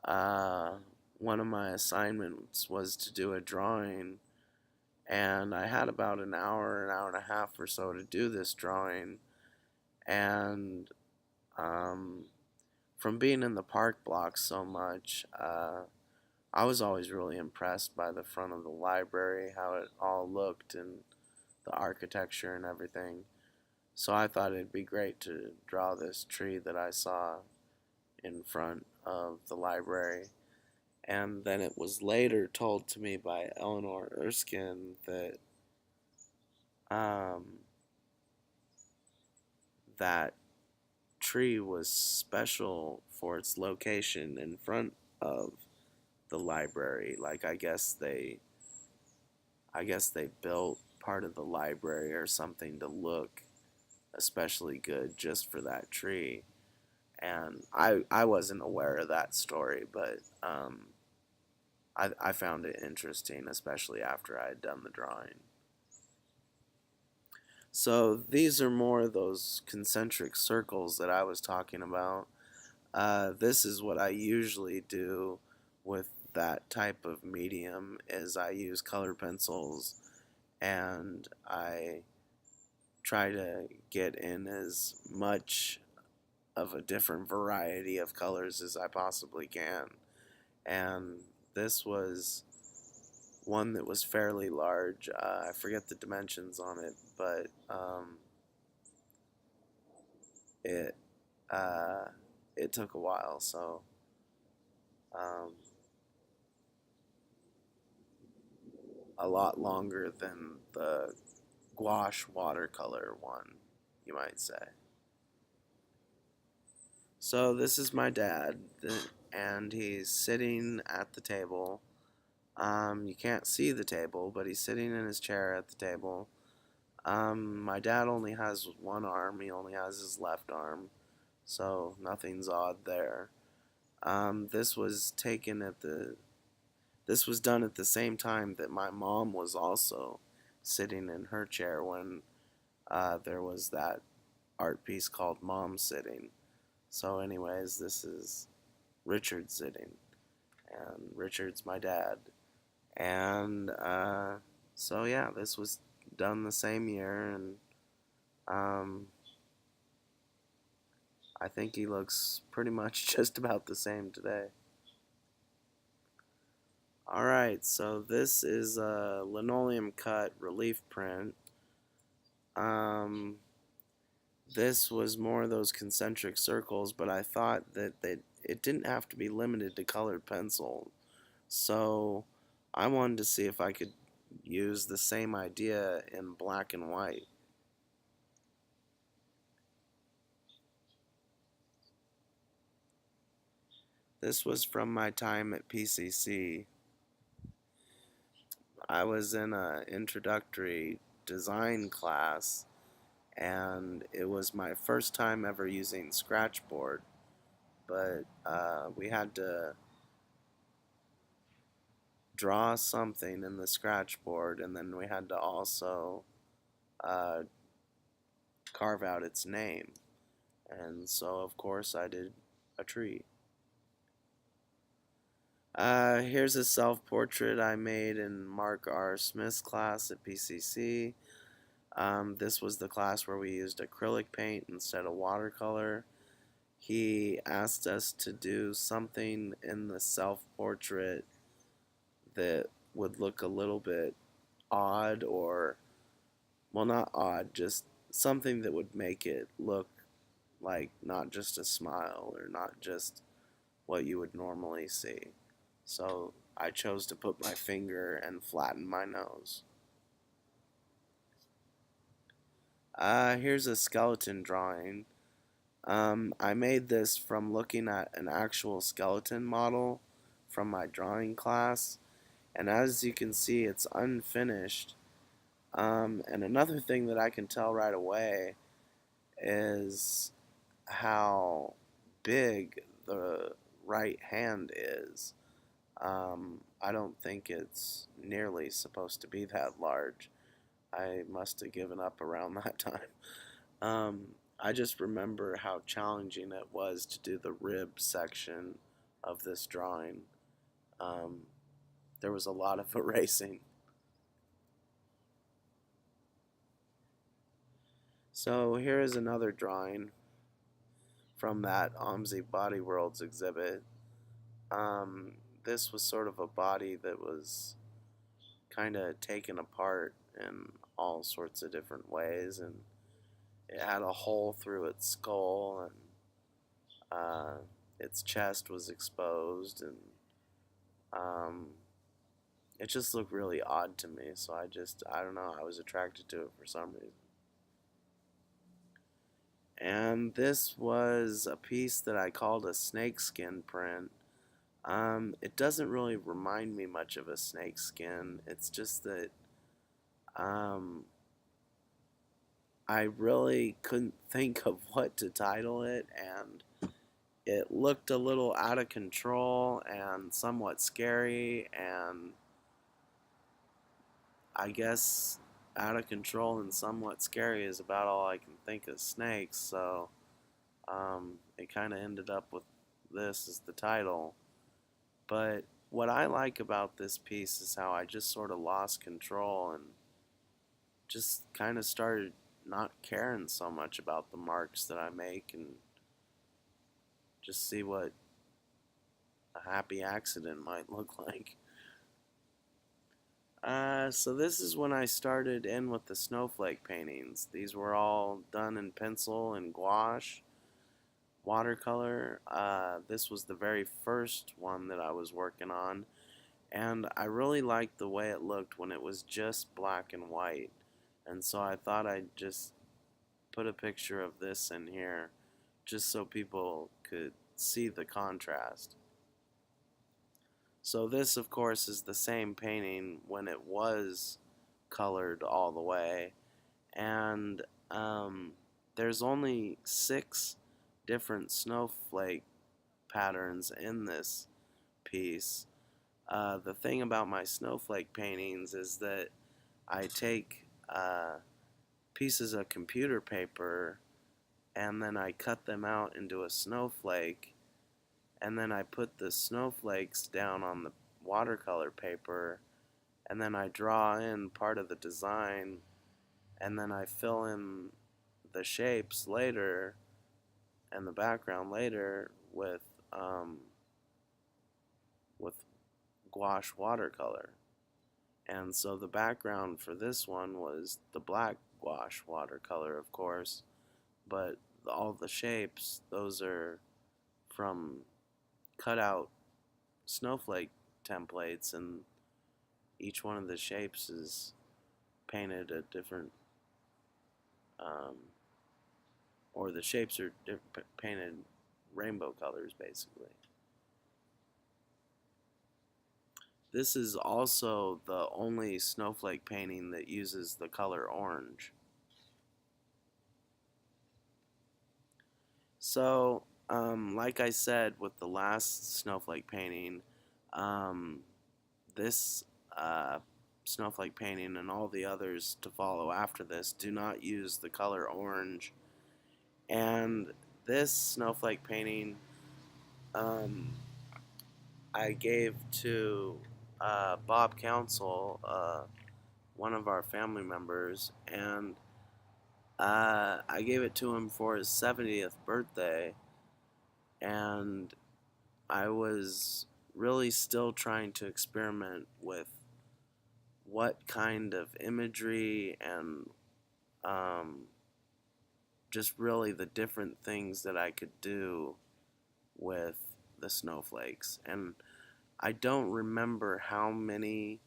one of my assignments was to do a drawing, and I had about an hour and a half or so to do this drawing. And from being in the park block so much, I was always really impressed by the front of the library, how it all looked, and the architecture and everything. So I thought it'd be great to draw this tree that I saw in front of the library. And then it was later told to me by Eleanor Erskine that that tree was special for its location in front of the library. Like I guess they built part of the library or something to look especially good just for that tree. And I wasn't aware of that story, but I found it interesting, especially after I had done the drawing. So these are more of those concentric circles that I was talking about. This is what I usually do with that type of medium, is I use color pencils and I try to get in as much of a different variety of colors as I possibly can. And this was one that was fairly large. I forget the dimensions on it, but it took a while, so a lot longer than the gouache watercolor one, you might say. So this is my dad, and he's sitting at the table. You can't see the table, but he's sitting in his chair at the table. My dad only has one arm. He only has his left arm, so nothing's odd there. This was taken at the This was done at the same time that my mom was also sitting in her chair when there was that art piece called Mom Sitting. So anyways, this is Richard sitting, and Richard's my dad. And so yeah, this was done the same year, and um, I think he looks pretty much just about the same today. Alright, so this is a Linoleum-cut Relief Print. This was more of those concentric circles, but I thought that it didn't have to be limited to colored pencil. So I wanted to see if I could use the same idea in black and white. This was from my time at PCC. I was in an introductory design class, and it was my first time ever using Scratchboard, but we had to draw something in the Scratchboard, and then we had to also uh, carve out its name, and so of course I did a tree. Here's a self-portrait I made in Mark R. Smith's class at PCC. This was the class where we used acrylic paint instead of watercolor. He asked us to do something in the self-portrait that would look a little bit odd, or, well, not odd, just something that would make it look like not just a smile or not just what you would normally see. So I chose to put my finger and flatten my nose. Here's a skeleton drawing. I made this from looking at an actual skeleton model from my drawing class, and as you can see, it's unfinished. And another thing that I can tell right away is how big the right hand is. I don't think it's nearly supposed to be that large. I must have given up around that time. I just remember how challenging it was to do the rib section of this drawing. Um, there was a lot of erasing. So here is another drawing from that Omsi Body Worlds exhibit. This was sort of a body that was kind of taken apart in all sorts of different ways, and it had a hole through its skull, and its chest was exposed, and it just looked really odd to me, so I don't know, I was attracted to it for some reason. And this was a piece that I called a snakeskin print. It doesn't really remind me much of a snakeskin. It's just that I really couldn't think of what to title it, and it looked a little out of control and somewhat scary, and I guess out of control and somewhat scary is about all I can think of snakes, so it kind of ended up with this as the title. But what I like about this piece is how I just sort of lost control and just kind of started not caring so much about the marks that I make, and just see what a happy accident might look like. So this is when I started in with the snowflake paintings. These were all done in pencil and gouache watercolor. This was the very first one that I was working on, and I really liked the way it looked when it was just black and white, and so I thought I'd just put a picture of this in here just so people could see the contrast. So this, of course, is the same painting when it was colored all the way, and there's only 6 different snowflake patterns in this piece. The thing about my snowflake paintings is that I take pieces of computer paper and then I cut them out into a snowflake, and then I put the snowflakes down on the watercolor paper, and then I draw in part of the design, and then I fill in the shapes later and the background later with gouache watercolor. And so the background for this one was the black gouache watercolor, of course, but all the shapes, those are from cutout snowflake templates, and each one of the shapes is painted a different, or the shapes are painted rainbow colors, basically. This is also the only snowflake painting that uses the color orange. So, like I said with the last snowflake painting, this snowflake painting and all the others to follow after this do not use the color orange. And this snowflake painting I gave to Bob Council, one of our family members, and I gave it to him for his 70th birthday, and I was really still trying to experiment with what kind of imagery and just really the different things that I could do with the snowflakes. And I don't remember how many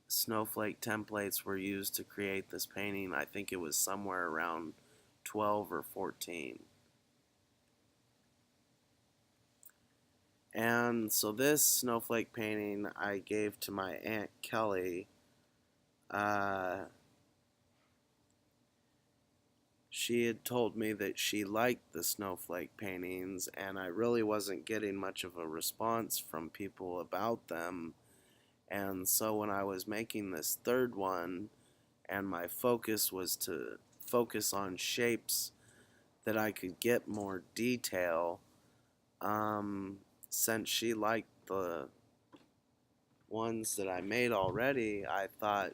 snowflake templates were used to create this painting. I think it was somewhere around 12 or 14. And so this snowflake painting I gave to my Aunt Kelly. She had told me that she liked the snowflake paintings, and I really wasn't getting much of a response from people about them. And so when I was making this third one, and my focus was to focus on shapes that I could get more detail, since she liked the ones that I made already, I thought,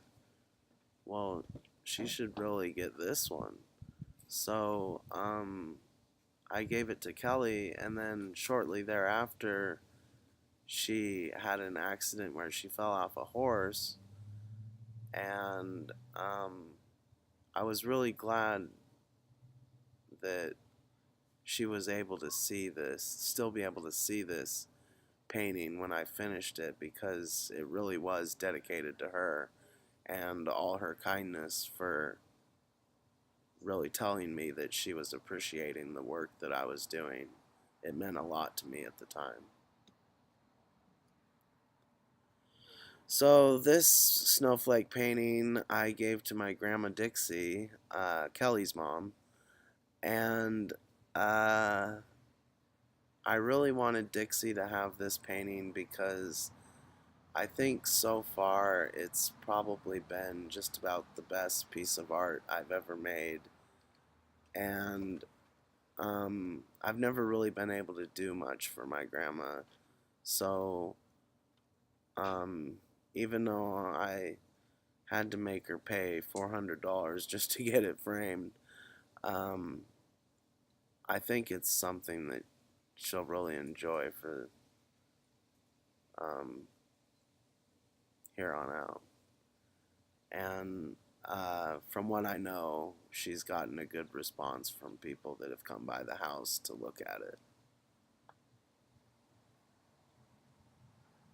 well, she should really get this one. So I gave it to Kelly, and then shortly thereafter she had an accident where she fell off a horse, and I was really glad that she was able to see this, still be able to see this painting when I finished it, because it really was dedicated to her and all her kindness for really telling me that she was appreciating the work that I was doing. It meant a lot to me at the time. So this snowflake painting I gave to my grandma Dixie, Kelly's mom, and I really wanted Dixie to have this painting because I think so far it's probably been just about the best piece of art I've ever made, and I've never really been able to do much for my grandma, so even though I had to make her pay $400 just to get it framed, I think it's something that she'll really enjoy for here on out. And from what I know, she's gotten a good response from people that have come by the house to look at it.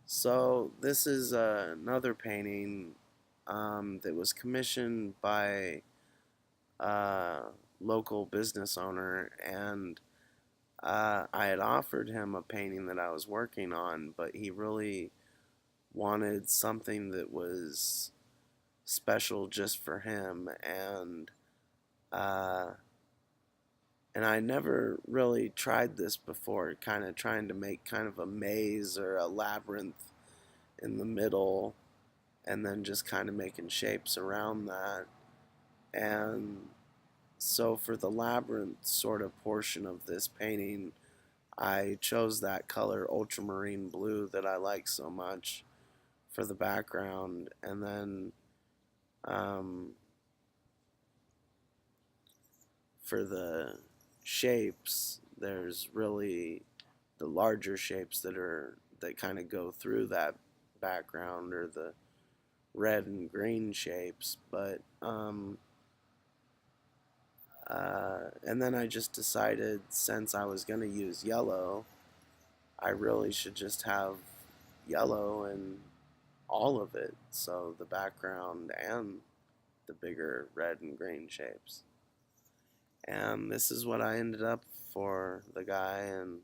So this is another painting that was commissioned by a local business owner, and I had offered him a painting that I was working on, but he really wanted something that was special just for him, uh, and I never really tried this before, kind of trying to make kind of a maze or a labyrinth in the middle, and then just kind of making shapes around that. And so for the labyrinth sort of portion of this painting, I chose that color ultramarine blue that I like so much for the background. And then for the shapes, there's really the larger shapes that kind of go through that background, or the red and green shapes. But and then I just decided, since I was going to use yellow, I really should just have yellow in all of it, so the background and the bigger red and green shapes. And this is what I ended up for the guy, and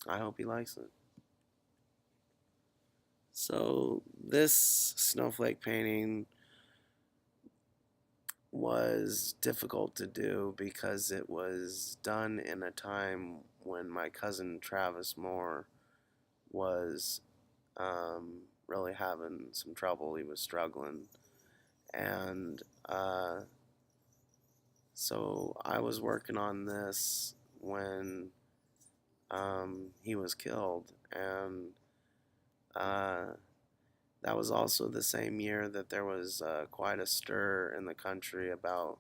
I hope he likes it. So this snowflake painting was difficult to do because it was done in a time when my cousin Travis Moore was really having some trouble. He was struggling, and so I was working on this when he was killed, and that was also the same year that there was quite a stir in the country about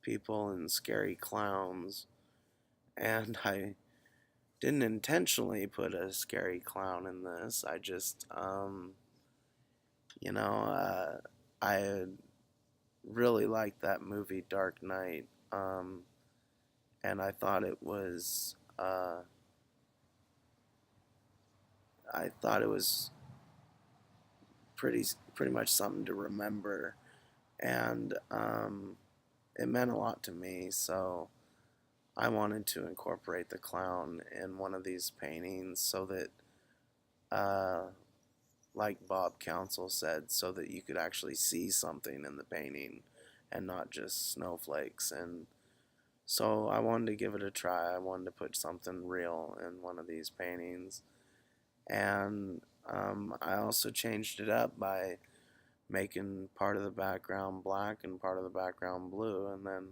people and scary clowns, and I didn't intentionally put a scary clown in this. I just, I really liked that movie Dark Knight, and I thought it was pretty much something to remember, and it meant a lot to me. So I wanted to incorporate the clown in one of these paintings, so that, like Bob Council said, so that you could actually see something in the painting and not just snowflakes. And so I wanted to give it a try. I wanted to put something real in one of these paintings. And I also changed it up by making part of the background black and part of the background blue, and then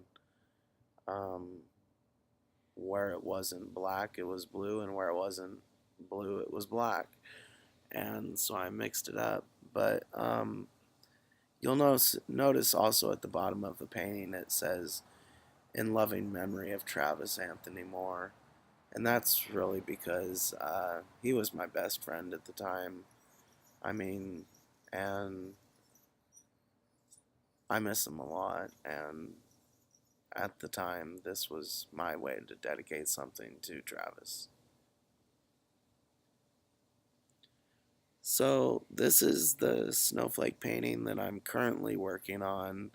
where it wasn't black it was blue, and where it wasn't blue it was black. And so I mixed it up. But you'll notice also at the bottom of the painting it says, "In loving memory of Travis Anthony Moore." And that's really because he was my best friend at the time. I mean, and I miss him a lot. And at the time, this was my way to dedicate something to Travis. So this is the snowflake painting that I'm currently working on.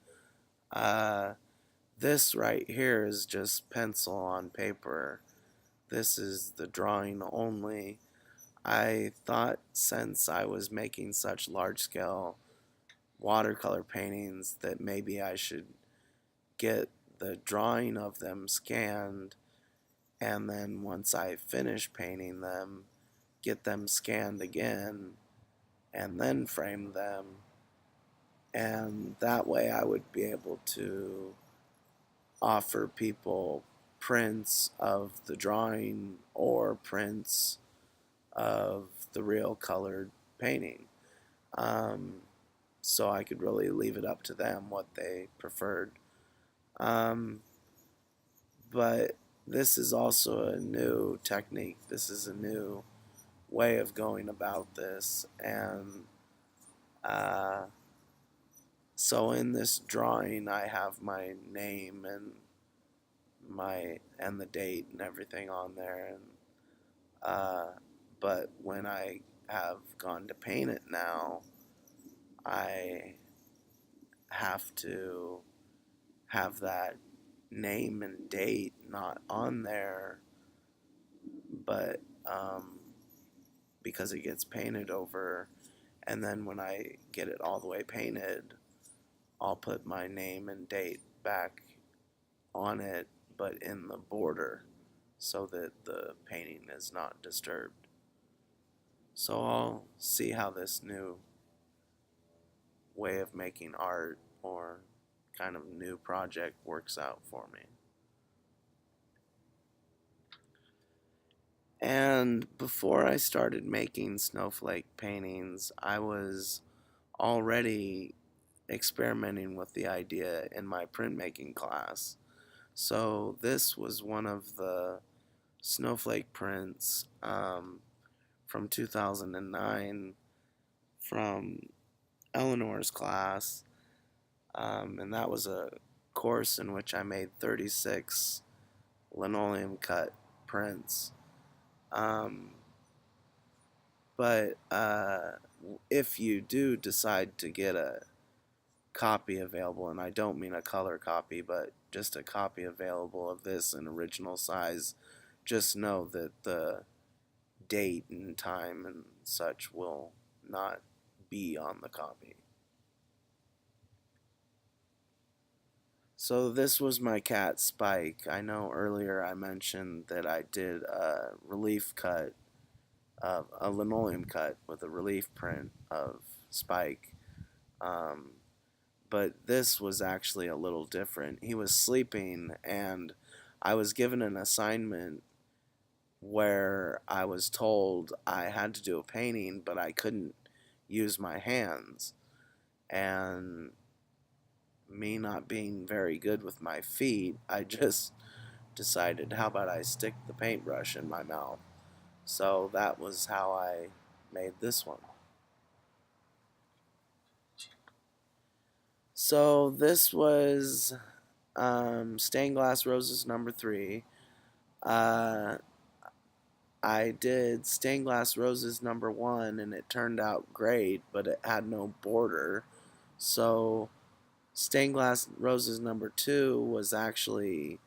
This right here is just pencil on paper. This is the drawing only. I thought, since I was making such large-scale watercolor paintings, that maybe I should get the drawing of them scanned, and then once I finish painting them, get them scanned again, and then frame them. And that way I would be able to offer people prints of the drawing or prints of the real colored painting. So I could really leave it up to them what they preferred. But this is also a new technique. This is a new way of going about this. And so in this drawing, I have my name and the date and everything on there. And but when I have gone to paint it now, I have to have that name and date not on there, but because it gets painted over, and then when I get it all the way painted, I'll put my name and date back on it, but in the border, so that the painting is not disturbed. So I'll see how this new way of making art, or kind of new project, works out for me. And before I started making snowflake paintings, I was already experimenting with the idea in my printmaking class. So this was one of the snowflake prints from 2009 from Eleanor's class, and that was a course in which I made 36 linoleum-cut prints. But if you do decide to get a copy available, and I don't mean a color copy, but just a copy available of this in original size, just know that the date and time and such will not be on the copy. So this was my cat Spike. I know earlier I mentioned that I did a relief cut, a linoleum cut with a relief print of Spike. But this was actually a little different. He was sleeping, and I was given an assignment where I was told I had to do a painting, but I couldn't use my hands. And me not being very good with my feet, I just decided, how about I stick the paintbrush in my mouth? So that was how I made this one. So this was Stained Glass Roses number 3. I did Stained Glass Roses number 1, and it turned out great, but it had no border. So Stained Glass Roses number 2 was actually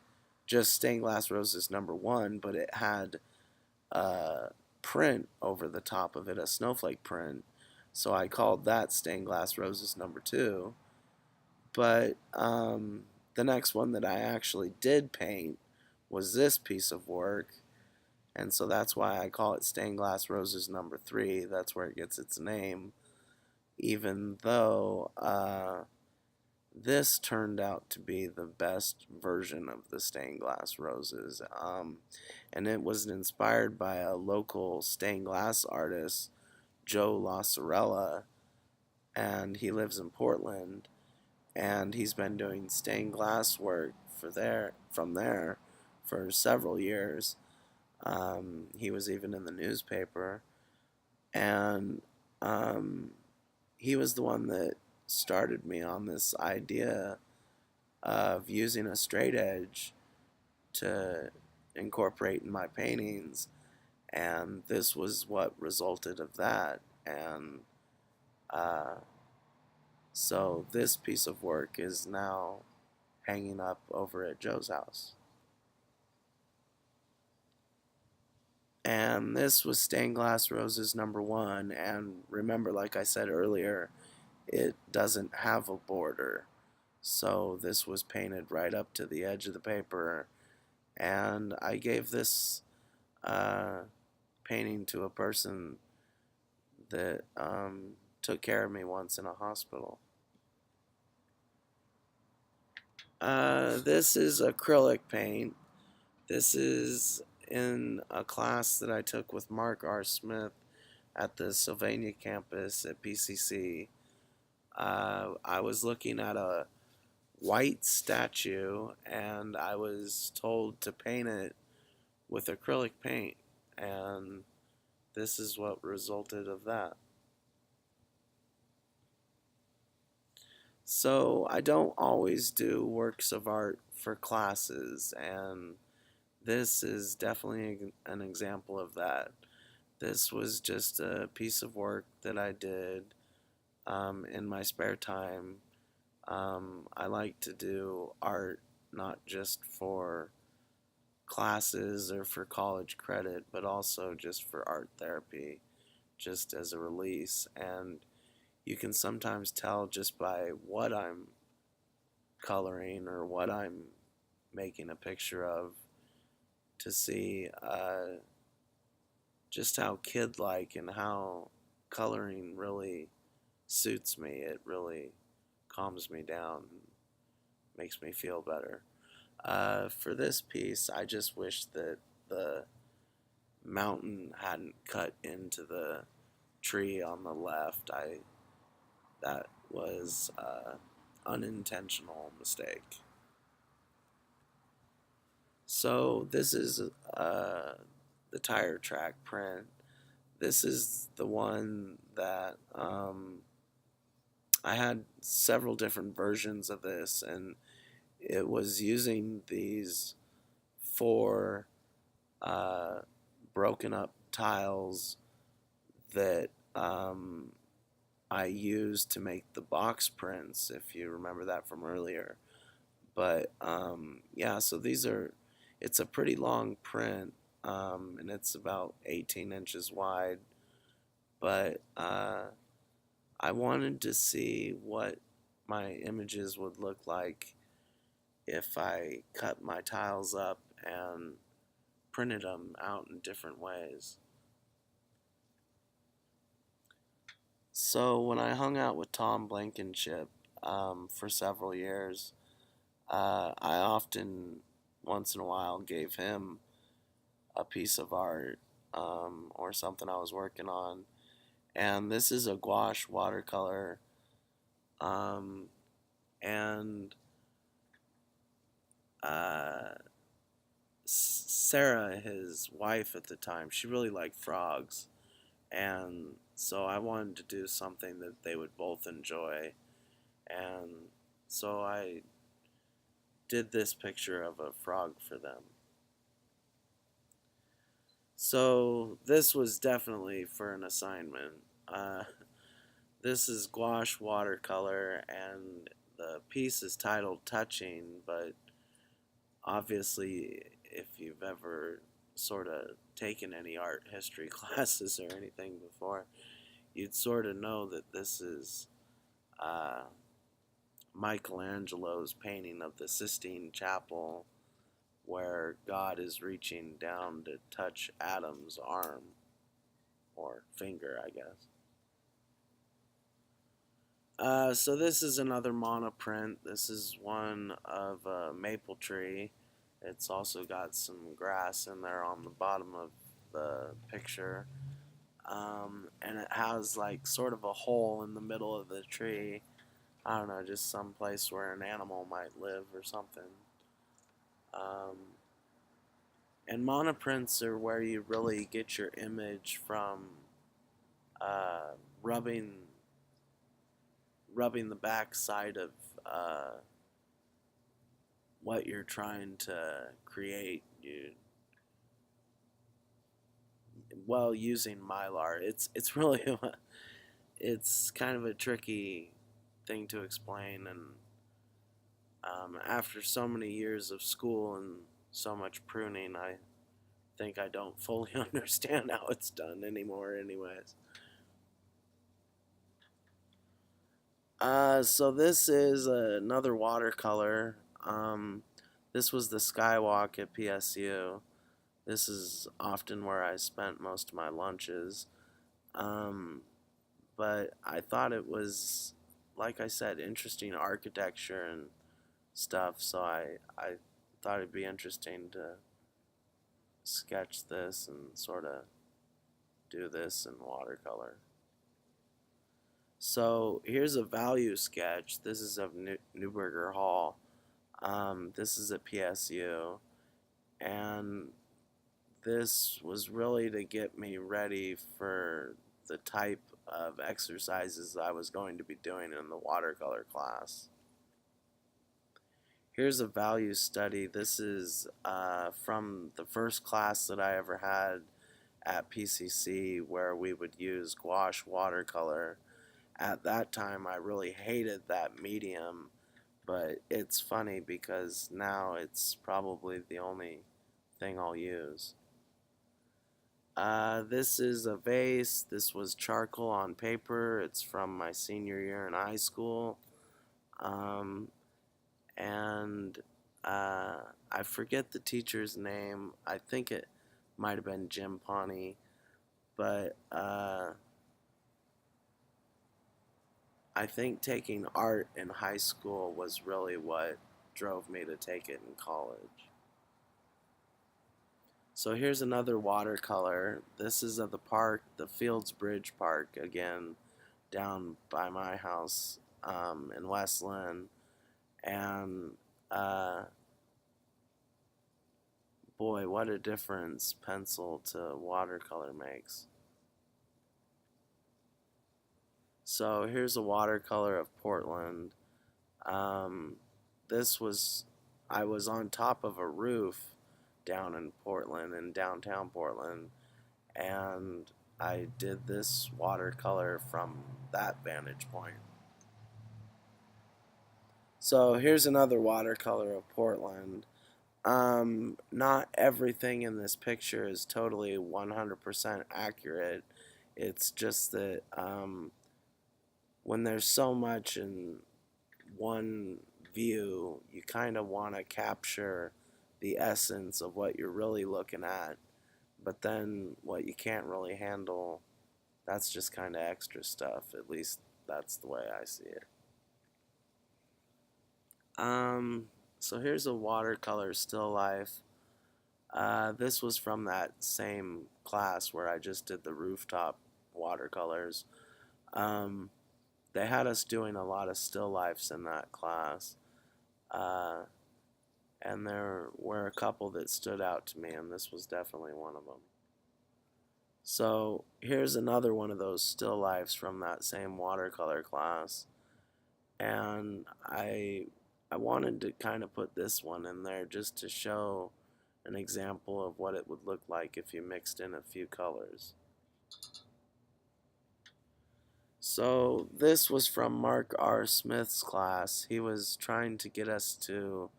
just Stained Glass Roses number 1, but it had a print over the top of it, a snowflake print. So I called that Stained Glass Roses number 2. But the next one that I actually did paint was this piece of work, and so that's why I call it Stained Glass Roses number 3. That's where it gets its name, even though this turned out to be the best version of the stained glass roses, and it was inspired by a local stained glass artist, Joe Lasorella, and he lives in Portland, and he's been doing stained glass work from there for several years. He was even in the newspaper, and he was the one that started me on this idea of using a straight edge to incorporate in my paintings, and this was what resulted of that. And so this piece of work is now hanging up over at Joe's house. And this was Stained Glass Roses number 1, and remember, like I said earlier, it doesn't have a border, so this was painted right up to the edge of the paper, and I gave this painting to a person that took care of me once in a hospital. This is acrylic paint. This is in a class that I took with Mark R. Smith at the Sylvania campus at PCC. I was looking at a white statue, and I was told to paint it with acrylic paint, and this is what resulted of that. So I don't always do works of art for classes, and this is definitely an example of that. This was just a piece of work that I did in my spare time. I like to do art not just for classes or for college credit, but also just for art therapy, just as a release. And you can sometimes tell just by what I'm coloring or what I'm making a picture of to see just how kid-like and how coloring really suits me. It really calms me down, makes me feel better. For this piece, I just wish that the mountain hadn't cut into the tree on the left. That was unintentional mistake. So this is the tire track print. This is the one that I had several different versions of this, and it was using these four broken up tiles that I used to make the box prints, if you remember that from earlier. But yeah, so it's a pretty long print, and it's about 18 inches wide. But I wanted to see what my images would look like if I cut my tiles up and printed them out in different ways. So when I hung out with Tom Blankenship for several years, I often, once in a while, gave him a piece of art or something I was working on. And this is a gouache watercolor, and Sarah, his wife at the time, she really liked frogs, and so I wanted to do something that they would both enjoy, and so I did this picture of a frog for them. So this was definitely for an assignment. This is gouache watercolor, and the piece is titled Touching, but obviously if you've ever sort of taken any art history classes or anything before, you'd sort of know that this is Michelangelo's painting of the Sistine Chapel, where God is reaching down to touch Adam's arm, or finger, I guess. So this is another monoprint. This is one of a maple tree. It's also got some grass in there on the bottom of the picture. And it has like sort of a hole in the middle of the tree. I don't know, just some place where an animal might live or something. And monoprints are where you really get your image from rubbing the back side of what you're trying to create. Using Mylar, it's really it's kind of a tricky thing to explain, and after so many years of school and so much pruning, I think I don't fully understand how it's done anymore anyways. So this is another watercolor. This was the Skywalk at PSU. This is often where I spent most of my lunches. But I thought it was, like I said, interesting architecture and stuff, so I thought it'd be interesting to sketch this and sort of do this in watercolor. So here's a value sketch. This is of Newburger Hall. This is at PSU, and this was really to get me ready for the type of exercises I was going to be doing in the watercolor class. Here's a value study. This is from the first class that I ever had at PCC, where we would use gouache watercolor. At that time, I really hated that medium, but it's funny because now it's probably the only thing I'll use. This is a vase. This was charcoal on paper. It's from my senior year in high school. Um, and I forget the teacher's name. I think it might have been Jim Pawnee, but I think taking art in high school was really what drove me to take it in college. So here's another watercolor. This is of the park, the Fields Bridge Park, again, down by my house in West Lynn. And boy, what a difference pencil to watercolor makes. So here's a watercolor of Portland. This was, I was on top of a roof down in Portland, in downtown Portland, and I did this watercolor from that vantage point. So here's another watercolor of Portland. Not everything in this picture is totally 100% accurate. It's just that when there's so much in one view, you kind of want to capture the essence of what you're really looking at, but then what you can't really handle, that's just kind of extra stuff. At least that's the way I see it. So here's a watercolor still life. This was from that same class where I just did the rooftop watercolors. They had us doing a lot of still lifes in that class. And there were a couple that stood out to me, and this was definitely one of them. So here's another one of those still lifes from that same watercolor class, and I wanted to kind of put this one in there just to show an example of what it would look like if you mixed in a few colors. So this was from Mark R. Smith's class. He was trying to get us to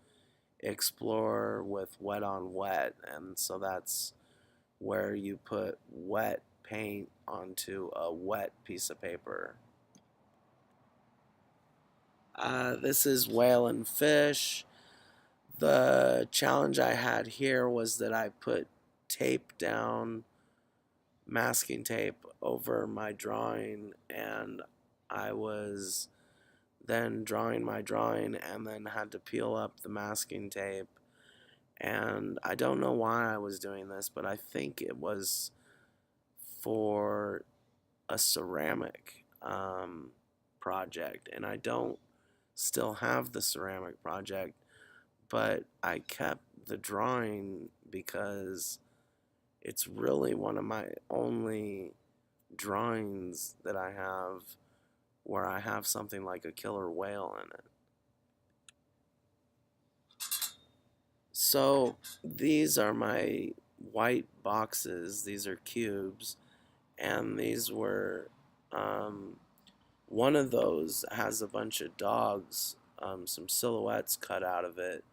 explore with wet on wet, and so that's where you put wet paint onto a wet piece of paper. This is whale and fish. The challenge I had here was that I put tape down, masking tape over my drawing, and I was then drawing my drawing and then had to peel up the masking tape. And I don't know why I was doing this, but I think it was for a ceramic project, and I don't still have the ceramic project, but I kept the drawing because it's really one of my only drawings that I have where I have something like a killer whale in it. So these are my white boxes. These are cubes, and these were one of those has a bunch of dogs, some silhouettes cut out of it,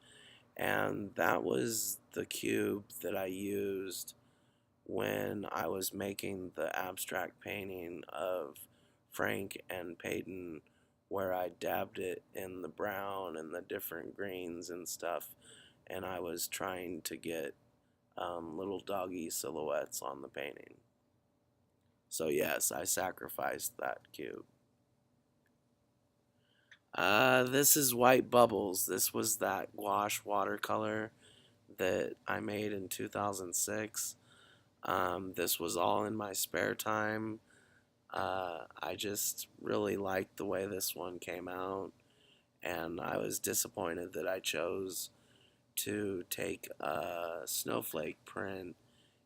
and that was the cube that I used when I was making the abstract painting of Frank and Peyton, where I dabbed it in the brown and the different greens and stuff, and I was trying to get little doggy silhouettes on the painting. So yes, I sacrificed that cube. This is White Bubbles. This was that gouache watercolor that I made in 2006. This was all in my spare time. I just really liked the way this one came out, and I was disappointed that I chose to take a snowflake print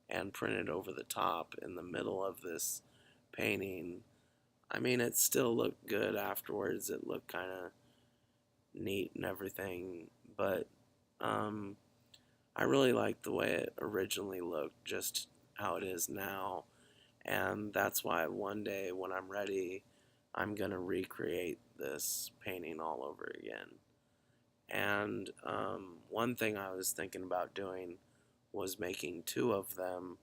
and print it over the top in the middle of this painting. I mean, it still looked good afterwards. It looked kind of neat and everything, but I really like the way it originally looked, just how it is now, and that's why one day when I'm ready, I'm going to recreate this painting all over again. And one thing I was thinking about doing was making two of them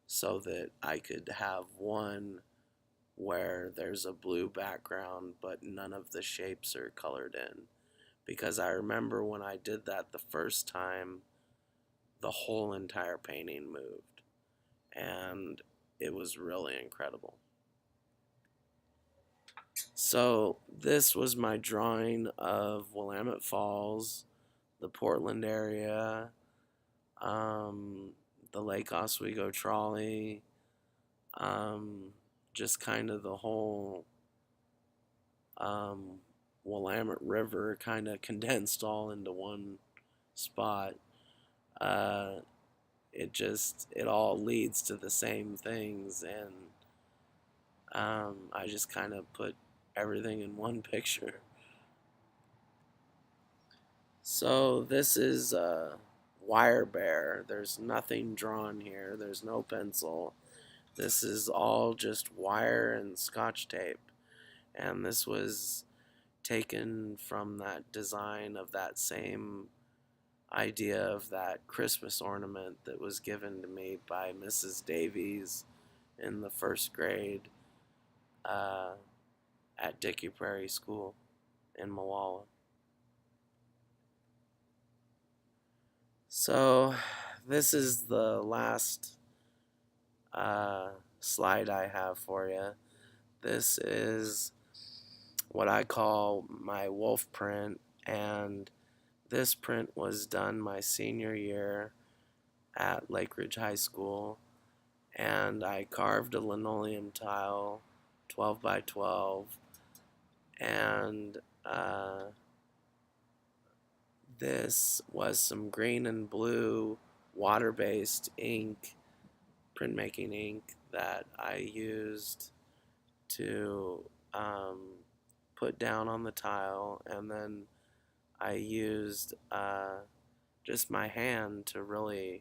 so that I could have one where there's a blue background but none of the shapes are colored in. Because I remember when I did that the first time, the whole entire painting moved. And it was really incredible. So this was my drawing of Willamette Falls, the Portland area, the Lake Oswego trolley, just kind of the whole Willamette River kind of condensed all into one spot. It all leads to the same things, and I just kind of put everything in one picture. So this is wire bear. There's nothing drawn here. There's no pencil. This is all just wire and Scotch tape. And this was taken from that design of that same idea of that Christmas ornament that was given to me by Mrs. Davies in the first grade at Dickey Prairie School in Molalla. So this is the last slide I have for you. This is what I call my wolf print, and this print was done my senior year at Lakeridge High School, and I carved a linoleum tile 12 by 12, and this was some green and blue water-based ink, printmaking ink, that I used to put down on the tile, and then I used just my hand to really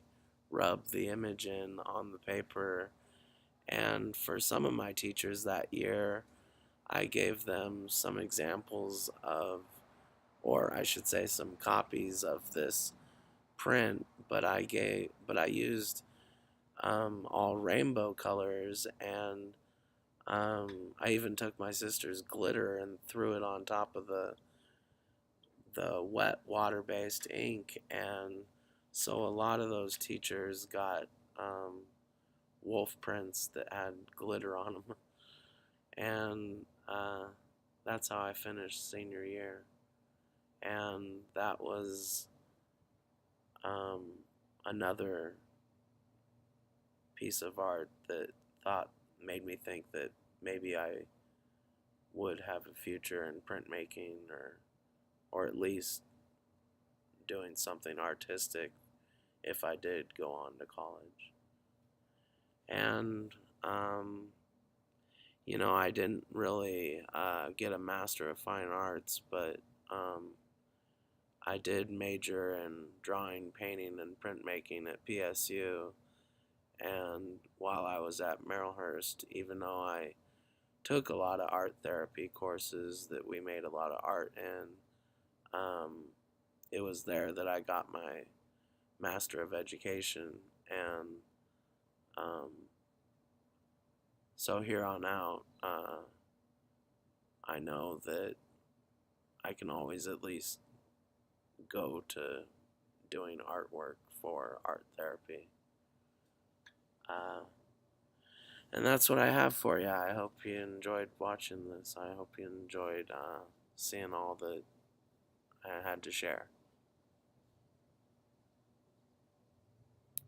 rub the image in on the paper. And for some of my teachers that year, I gave them some examples of, or I should say some copies of this print, but I used all rainbow colors, and I even took my sister's glitter and threw it on top of the wet water-based ink. And so a lot of those teachers got wolf prints that had glitter on them. And that's how I finished senior year. And that was another piece of art that made me think that maybe I would have a future in printmaking, or at least doing something artistic if I did go on to college. And I didn't really get a Master of Fine Arts, but I did major in drawing, painting, and printmaking at PSU. And while I was at Marylhurst, even though I took a lot of art therapy courses that we made a lot of art in, it was there that I got my Master of Education. And so here on out, I know that I can always at least go to doing artwork for art therapy. And that's what I have for you. I hope you enjoyed watching this. I hope you enjoyed seeing all that I had to share.